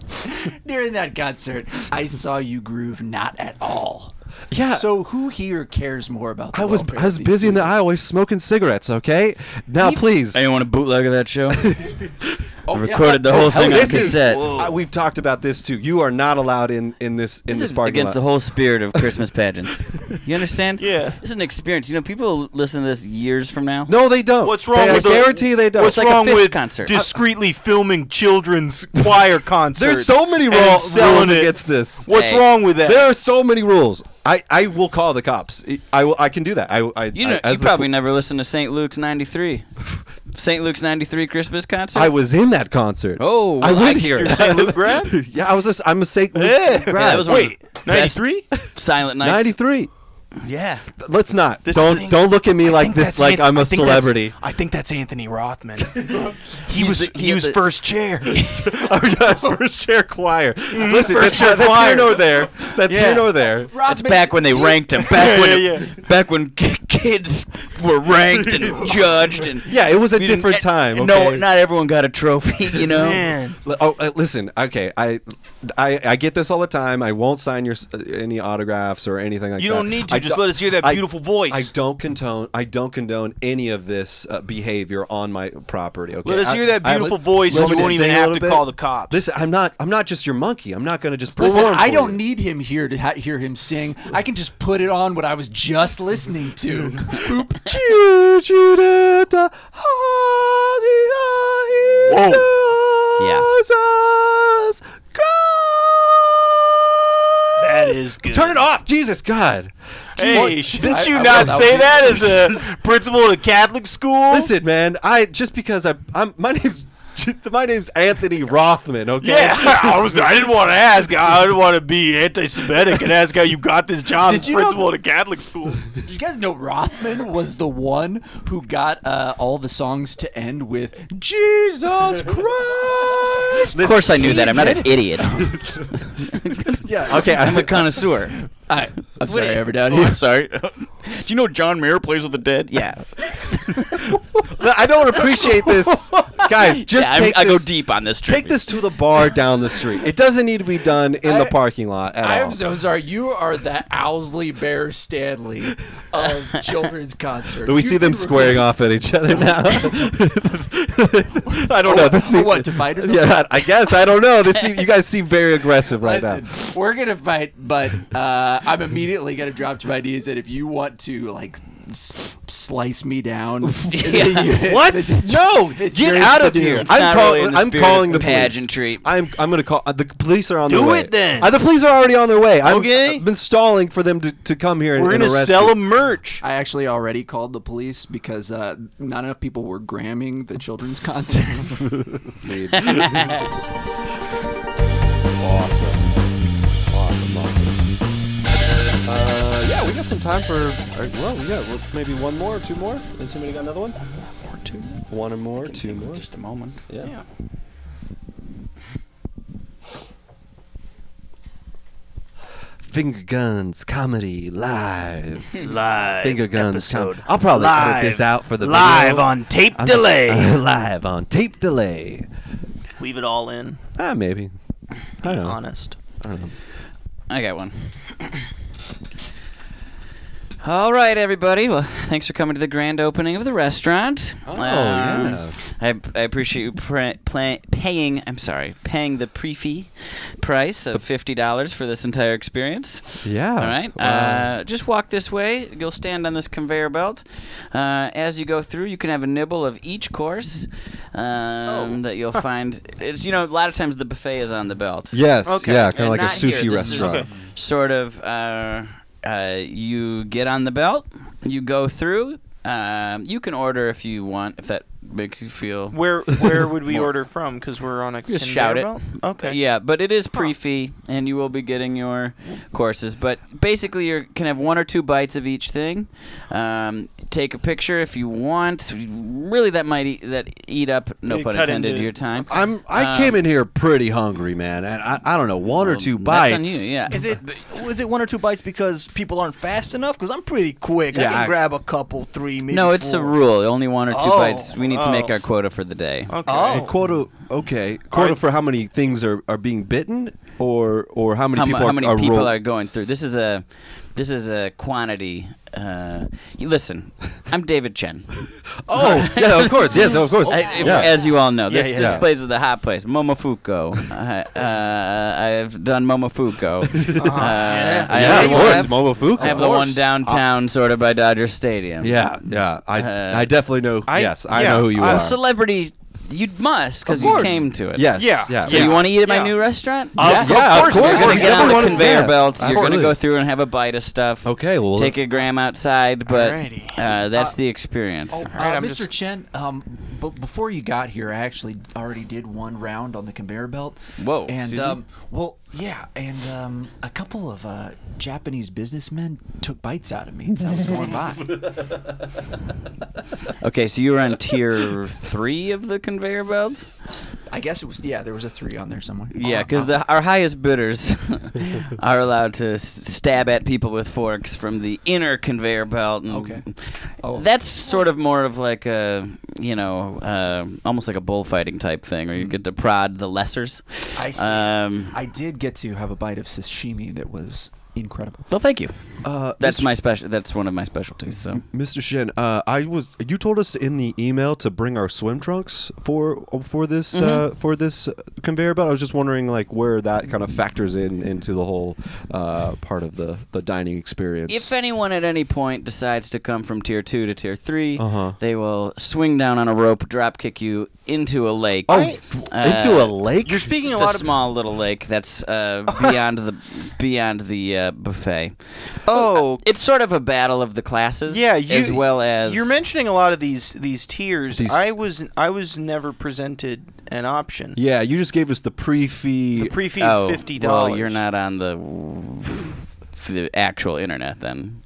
During that concert, I saw you groove not at all. Yeah. So who here cares more about the I was welfare of these busy in the students? aisle smoking cigarettes. Okay. Now, please. Hey, you want a bootleg of that show? recorded the whole thing on cassette. We've talked about this too. You are not allowed in this This is parking against lot. the whole spirit of Christmas pageants. You understand? Yeah. This is an experience. You know, people listen to this years from now. No, they don't. What's wrong with I guarantee they don't. What's like a wrong Fish with concert. discreetly filming children's choir concerts? There's so many and rules selling it. against this. What's Hey. wrong with that? There are so many rules. I will call the cops. I can do that. You probably never listened to St. Luke's 93. St. Luke's 93 Christmas concert? I was in that concert. Oh, I well, went here. You're St. Luke grad? Yeah, I'm a St. Luke Yeah. grad. that was one of Wait, the best 93? Silent Nights. 93. Yeah. Let's not. This Don't thing- don't look at me I like think this that's like I'm a celebrity. I think that's Anthony Rothman. He he was first chair. First chair choir. Listen, First that's chair here choir. nor there. That's here nor there. It's back when they ranked him. Back when Yeah. kids were ranked and judged and Yeah, it was a we didn't- different time. Okay? No, not everyone got a trophy. You know. Man. Listen. Okay, I get this all the time. I won't sign any autographs or anything like that. You don't need to. I Just don't- let us hear that I- beautiful voice. I don't condone any of this behavior on my property. Okay, Let us hear that beautiful I- voice, want so me we won't to even sing a have little to bit? call the cops. Listen, I'm not just your monkey. I'm not gonna just perform. Listen, I for don't you. need him here to hear him sing. I can just put it on what I was just listening to. Boop. That is good. Turn it off, Jesus God. Hey, shouldn't you I not will say now. that as a principal at a Catholic school? Listen, man. Just because my name's Anthony Rothman. Okay. Yeah, I didn't want to ask. I didn't want to be anti-Semitic and ask how you got this job Did as you know- principal at a Catholic school. Did you guys know Rothman was the one who got all the songs to end with Jesus Christ? Of course, I knew that. I'm not an idiot. Yeah. Okay. I'm a connoisseur. I'm sorry, I ever doubted Oh, you. I'm sorry. Do you know John Mayer plays with the dead? Yeah. I don't appreciate this, guys. Just Yeah, take I go this- deep on this. Take this to the bar down the street. It doesn't need to be done in the parking lot at I all. am so sorry. You are the Owsley Bear Stanley of children's concerts. Do we see them squaring off at each other now? I don't know. This What, to fight or something? Yeah, I guess. I don't know. You guys seem very aggressive right Listen, now. we're gonna fight, but I'm immediately gonna drop to my knees. And if you want to, like, slice me down, What? No! it's Get yours out to of do. here! It's not really in the I'm spirit calling of the police. pageantry. I'm gonna call. The police are on Do their way. it then. The police are already on their way. Okay. I've been stalling for them to come here We're and gonna arrest sell you. them merch. I actually already called the police because not enough people were gramming the children's concert. See. Awesome. Yeah, we got some time for. We got maybe one more, or two more. Has somebody got another one? Or two. One or more, two more. Just a moment. Yeah. Finger Guns Comedy Live. Live Finger Guns episode. I'll probably live, edit this out for the live video. on tape I'm just- delay. live on tape delay. Leave it all in. Maybe. I don't know. Honest. I don't know. I got one. All right, everybody. Well, thanks for coming to the grand opening of the restaurant. Yeah. I appreciate you paying. I'm sorry, paying the pre-fee price of $50 for this entire experience. Yeah. All right. Just walk this way. You'll stand on this conveyor belt. As you go through, you can have a nibble of each course that you'll find. It's a lot of times the buffet is on the belt. Yes. Okay. Yeah. Kind And of like a not sushi here. This is restaurant. sort of. You get on the belt. You go through. You can order if you want, if that makes you feel. Where would we order from? Because we're on a Just conveyor shout it. belt? Okay. Yeah, but it is pre-fee, and you will be getting your courses. But basically, you can have one or two bites of each thing. Take a picture if you want. Really, that might eat up, no You pun cut intended, into- your time. I came in here pretty hungry, man, and I don't know, one or two bites. That's on you, yeah. Is it one or two bites because people aren't fast enough? Because I'm pretty quick. Yeah, I can I- grab a couple, three, maybe No, it's a four. rule. Only one or two Oh. bites. We need to make Oh. our quota for the day. Okay. Oh. Quota. Okay. Quota for how many things are being bitten. or how many people how many are people are going through? This is a quantity. Listen, I'm David Chen. Oh, yeah, of course. Yes, of course. As you all know, this Yeah. place is the hot place. Momofuku. I've done Momofuku. Of course. Momofuku. I have the one downtown, sort of by Dodger Stadium. Yeah. I definitely know. I know who you are. Celebrity. You must, because you came to it. Yes. Yeah. So you want to eat at my new restaurant? Of course. You're going to get on the Everyone- conveyor yeah, belts. You're going to absolutely. go through and have a bite of stuff. Okay, well, Take a gram outside, but Alrighty. that's the experience. Mr. Chen, before you got here, I actually already did one round on the conveyor belt. Whoa, And excuse me? a couple of Japanese businessmen took bites out of me as I was going by. Okay, so you were on tier 3 of the conveyor belt? I guess it was, there was a 3 on there somewhere. Yeah, because our highest bidders are allowed to stab at people with forks from the inner conveyor belt. And Okay. That's sort of more of like a, almost like a bullfighting type thing, where you get to prod the lessers. I see. I did get to have a bite of sashimi that was incredible. Well, thank you. That's Mr. That's one of my specialties. So, Mr. Shin, you told us in the email to bring our swim trunks for this conveyor belt. I was just wondering like where that kind of factors into the whole part of the dining experience. if anyone at any point decides to come from tier 2 to tier 3, Uh-huh. they will swing down on a rope, drop kick you into a lake. Into a lake? You're speaking Just a a lot of. small little lake that's beyond the buffet. Oh, It's sort of a battle of the classes, yeah. as well as you're mentioning a lot of these tiers. These- I was never presented an option. Yeah, you just gave us the pre-fee. The pre-fee Oh, $50. well, you're not on the actual internet then.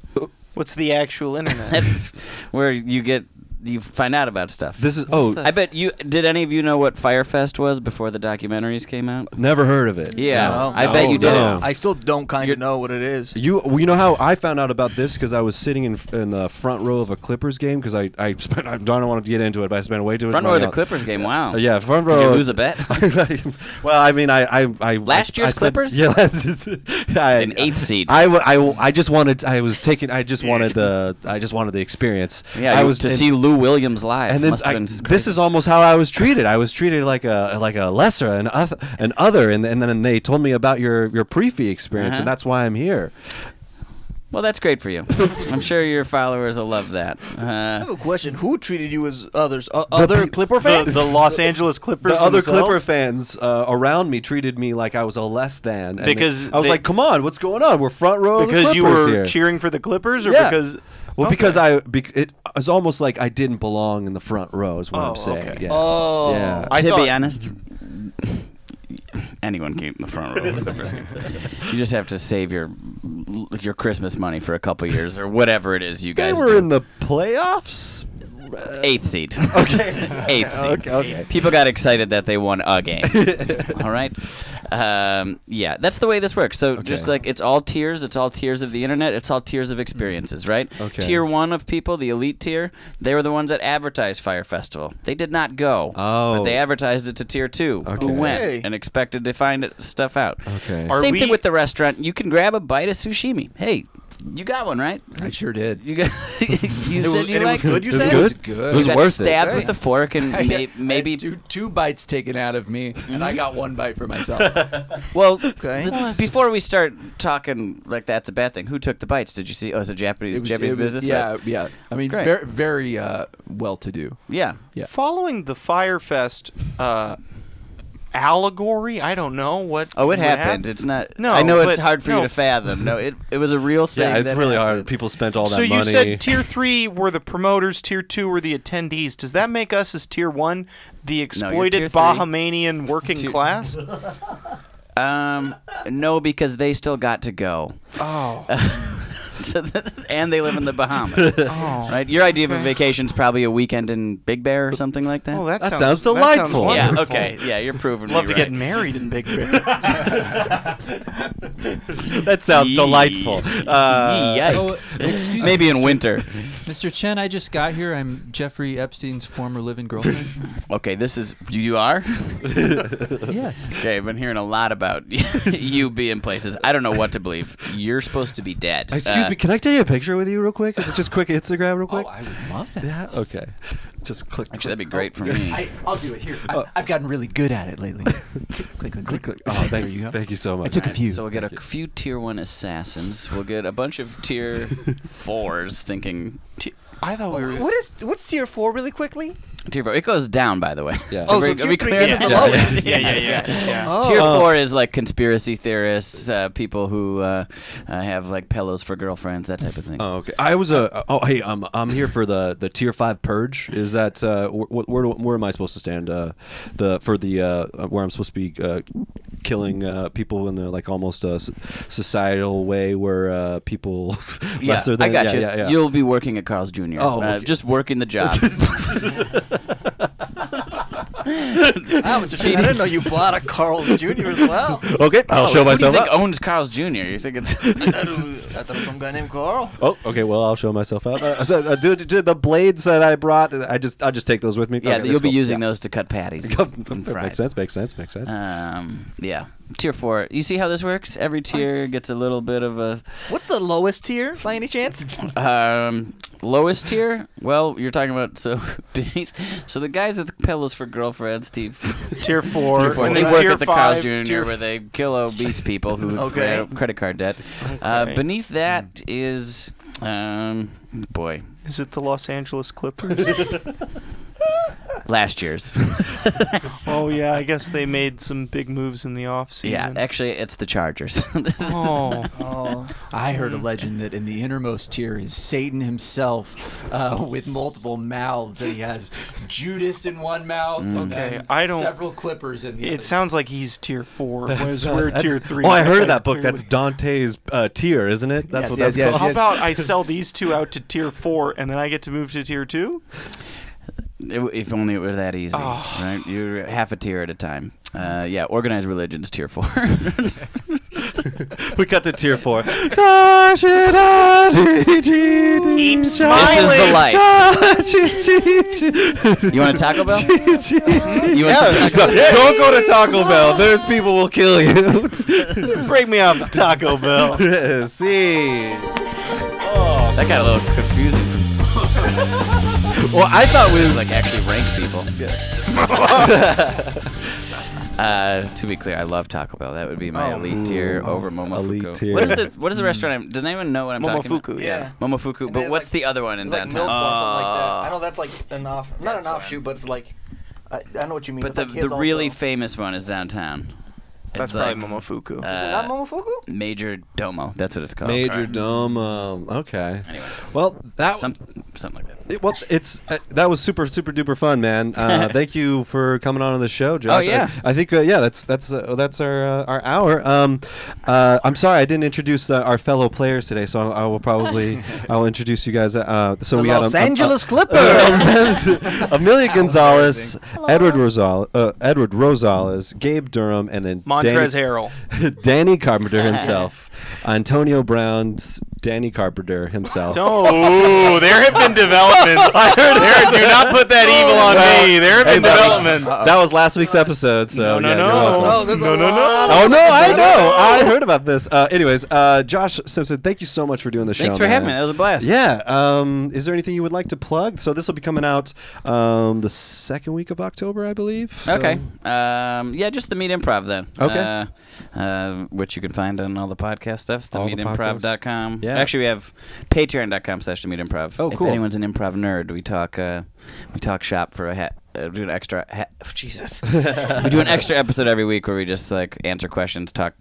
What's the actual internet? That's where you find out about stuff. This is I bet you. Did any of you know what Firefest was before the documentaries came out? never heard of it. Yeah, No. I bet you did. No. I still don't kind of know what it is. You know how I found out about this because I was sitting in the front row of a Clippers game because I don't want to get into it, but I spent way too much Front row money of the on- Clippers game. Wow. Yeah, front row. Did you lose a bet? Well, I mean, Last year's spent- Clippers? Yeah, An 8th seed. I just wanted. I just wanted the experience. Yeah, I was to see Lou Williams live. And then Must have been this crazy. is almost how I was treated. I was treated like a lesser and other, and then they told me about your pre-fee experience, Uh-huh. and that's why I'm here. Well, that's great for you. I'm sure your followers will love that. I have a question. Who treated you as others? Other Clipper fans? the Los Angeles Clippers. The other themselves? Clipper fans around me treated me like I was a less than. And Because I was they- like, "Come on, what's going on? We're front row of the Because you Clippers were here." cheering for the Clippers, or Yeah. because. Well, Okay. because it was almost like I didn't belong in the front row. Is what Oh, I'm saying. okay. Yeah. Oh. Yeah. I to thought- be honest, anyone can in the front row of the Clippers game. You just have to save your Christmas money for a couple years or whatever it is you They guys were do. in the playoffs. 8th seed. Okay. 8th seed. Okay. People got excited that they won a game. All right. Yeah, that's the way this works. So just Okay. like it's all tiers of the internet, it's all tiers of experiences, right? Okay. Tier 1 of people, the elite tier, they were the ones that advertised Fire Festival. They did not go. Oh. But they advertised it to tier 2, Okay. who Hey. went and expected to find stuff out. Okay. Are Same we- thing with the restaurant. You can grab a bite of sushimi. Hey, you got one, right? I sure did. You got. You said you and it was liked good, you It was said? good. It was good. It was you got worth it. stabbed Okay. with a fork and I maybe. had two bites taken out of me, and I got one bite for myself. Well, Okay. before we start talking like that's a bad thing, who took the bites? Did you see? Oh, it's a Japanese business. Yeah. I mean, Great. very well-to-do. Yeah. Yeah. Following the Firefest allegory, I don't know what. Oh, it what happened. It's not. No, I know it's but- hard for you no. to fathom. No, it was a real thing. Yeah, it's that really happened. hard. People spent all that So money. you said tier 3 were the promoters, tier 2 were the attendees. Does that make us as tier 1 the exploited tier 3. Bahamian working class? No, because they still got to go. Oh. And they live in the Bahamas. Right? Your idea of a vacation is probably a weekend in Big Bear or something like that. Oh, that sounds delightful. That sounds yeah, okay. Yeah, you're proving Love me to right. get married in Big Bear. That sounds delightful. Yikes. Excuse me, Maybe in winter. Mr. Chen, I just got here. I'm Jeffrey Epstein's former living girlfriend. Okay, this is... You are? Yes. Okay, I've been hearing a lot about you being places. I don't know what to believe. You're supposed to be dead. Excuse me, can I take a picture with you real quick? Is it just quick Instagram real quick? Oh, I would love that. Yeah, okay. Just click. Actually, that'd be great for me. I'll do it here. I've gotten really good at it lately. click, click, click. Click. Oh, thank you so much. I took a few. So we'll get a few tier 1 assassins. We'll get a bunch of tier 4s thinking... I thought we were. What's tier 4 really quickly? Tier 4. It goes down, by the way. Yeah. Oh, so Are we tier 3 clear? is the lowest. Yeah. Oh. Tier 4 is like conspiracy theorists, people who have like pillows for girlfriends, that type of thing. Oh, okay. I was hey, I'm here for the tier 5 purge. Is that where am I supposed to stand? Where I'm supposed to be killing people in a like almost a societal way where people lesser than. I got you. Yeah. You'll be working at Carl's Jr. Oh, okay. Just working the job. Wow, Mr. Chen, I didn't know you bought a Carl Jr. as well. Okay, I'll show myself Who do you out. think owns Carl's Jr.? You think it's... I thought it was some guy named Carl. Oh, okay. Well, I'll show myself out. Do the blades that I brought. I'll just take those with me. Yeah, Okay, you'll be cool. using those to cut patties and fries. Makes sense. Yeah. Tier 4. You see how this works? Every tier gets a little bit of a... What's the lowest tier, by any chance? Lowest tier? Well, you're talking about beneath. So the guys with the pillows for girlfriends, tier 4. Tier 4. And they then work tier at the 5, Carl's Jr. tier where they kill obese people who have credit card debt. Okay. Beneath that is, boy, Is it the Los Angeles Clippers? last year's. Oh yeah, I guess they made some big moves in the off season. Yeah, actually, it's the Chargers. Oh. I heard a legend that in the innermost tier is Satan himself with multiple mouths. And he has Judas in one mouth. And Okay, then I don't- several clippers in the other. It sounds like he's tier 4, whereas we're That's- tier 3. Oh, I heard of That's that book. That's clearly- Dante's tier, isn't it? That's Yes, what yes, that's yes, called. How yes. about I sell these two out to tier 4 and then I get to move to tier 2? If only it were that easy, right? You're half a tier at a time. Yeah, organized religion's tier 4. We cut to tier 4. Keep Keep This is the life. You want a Taco Bell? You want some Taco Bell? Don't go to Taco Bell. There's people will kill you. Break me off Taco Bell. See. That got a little confusing. Well, I thought we It was was like actually rank people. To be clear, I love Taco Bell. That would be my elite tier over Momofuku. elite tier. What is the restaurant? Does anyone know what I'm talking about? Momofuku, yeah. Momofuku. And But there's what's like- the other one in It's like downtown? Milk Bar, something like that. I know that's like not an offshoot, but it's like I know what you mean. But It's the like his really also. famous one is downtown. That's It's probably like, Momofuku. Is it not Momofuku? Major Domo. That's what it's called. Major Domo. Okay. Anyway, Well, that something like that. it's that was super duper fun, man. Thank you for coming on the show, Josh. Oh, yeah. I think that's our hour. I'm sorry I didn't introduce our fellow players today, so I'll introduce you guys. So The we Los got Angeles Clippers. Amelia Gonzalez, Hello. Edward Rosales, Gabe Durham, and then Montrez Harrell. Danny Carpenter himself, Antonio Brown's Danny Carpenter himself. Oh, there have been developments. I heard. Do not put that evil on me. There have been developments. That was last week's episode. So No, yeah, no, you're no. welcome. No, there's No, a no, no. lot. Oh no, I know. I heard about this. Anyways, Josh Simpson, thank you so much for doing the show. Thanks for having me. That was a blast. Yeah. Is there anything you would like to plug? So this will be coming out the second week of October, I believe. So- Okay. Yeah, just the Meet Improv then. Okay. Which you can find on all the podcast stuff. All the TheMeetImprov.com. Yeah. Actually, we have Patreon.com/TheMeetImprov. Oh, cool. If anyone's an improv nerd, we talk shop for a hat. Do an extra. Jesus. We do an extra episode every week where we just like answer questions, talk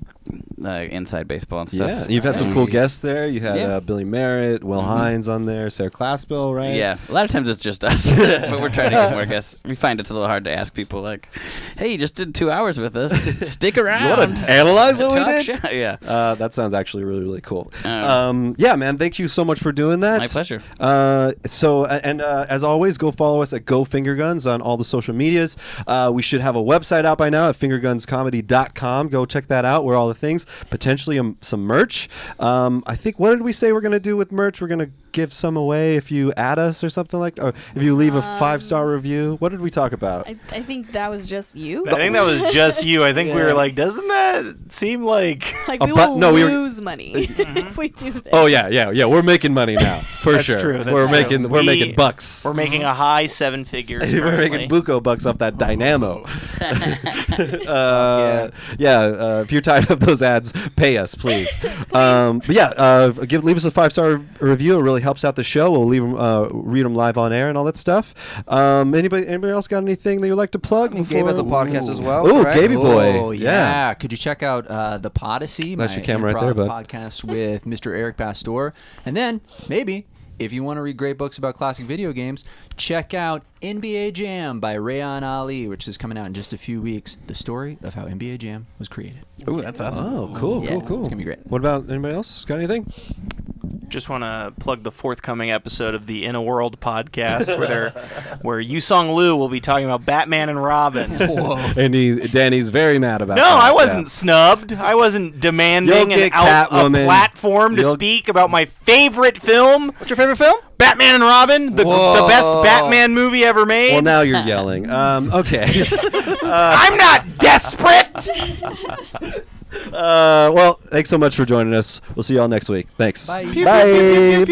inside baseball and stuff. Yeah, you've had some cool guests there. You had Billy Merritt, Will Hines on there, Sarah Claspel, right? Yeah, a lot of times it's just us, but we're trying to get more guests. We find it's a little hard to ask people like, "Hey, you just did 2 hours with us. Stick around. You want to analyze what we did?" Yeah. That sounds actually really, really cool. Yeah, man, thank you so much for doing that. My pleasure. As always, go follow us at Go Finger Guns on all the social medias. We should have a website out by now at fingergunscomedy.com. Go check that out. Where all the things, potentially some merch. I think, what did we say we're going to do with merch? We're going to give some away if you add us or something like that. Or if you leave a 5-star review. What did we talk about? I think that was just you. I think that was just you. I think we were like, doesn't that seem like... Like we will lose money if we do this. Oh, yeah. We're making money now, for That's sure. True. That's we're true. making bucks. We're making a high 7 figures. We're making buco bucks off that Dynamo. If you're tired of those ads, pay us, please. But yeah, leave us a 5-star review. It really helps out the show. We'll read them live on air and all that stuff. Anybody else got anything that you'd like to plug? Gabe has a podcast as well. Oh, Gaby boy. Oh, yeah. Could you check out the Podyssey, That's my your camera right there, bud. podcast with Mr. Eric Pastor, and then maybe, if you want to read great books about classic video games, check out NBA Jam by Rayon Ali, which is coming out in just a few weeks. The story of how NBA Jam was created. Ooh, that's awesome. Oh, cool. It's going to be great. What about anybody else? Got anything? Just want to plug the forthcoming episode of the In a World podcast where Yusong Liu will be talking about Batman and Robin. And Danny's very mad about No, that. I wasn't snubbed. I wasn't demanding a platform to speak about my favorite film. What's your favorite film? Batman and Robin, the best Batman movie ever made. Well, now you're yelling. Okay. I'm not desperate. Well, thanks so much for joining us. We'll see you all next week. Thanks. Bye. Bye.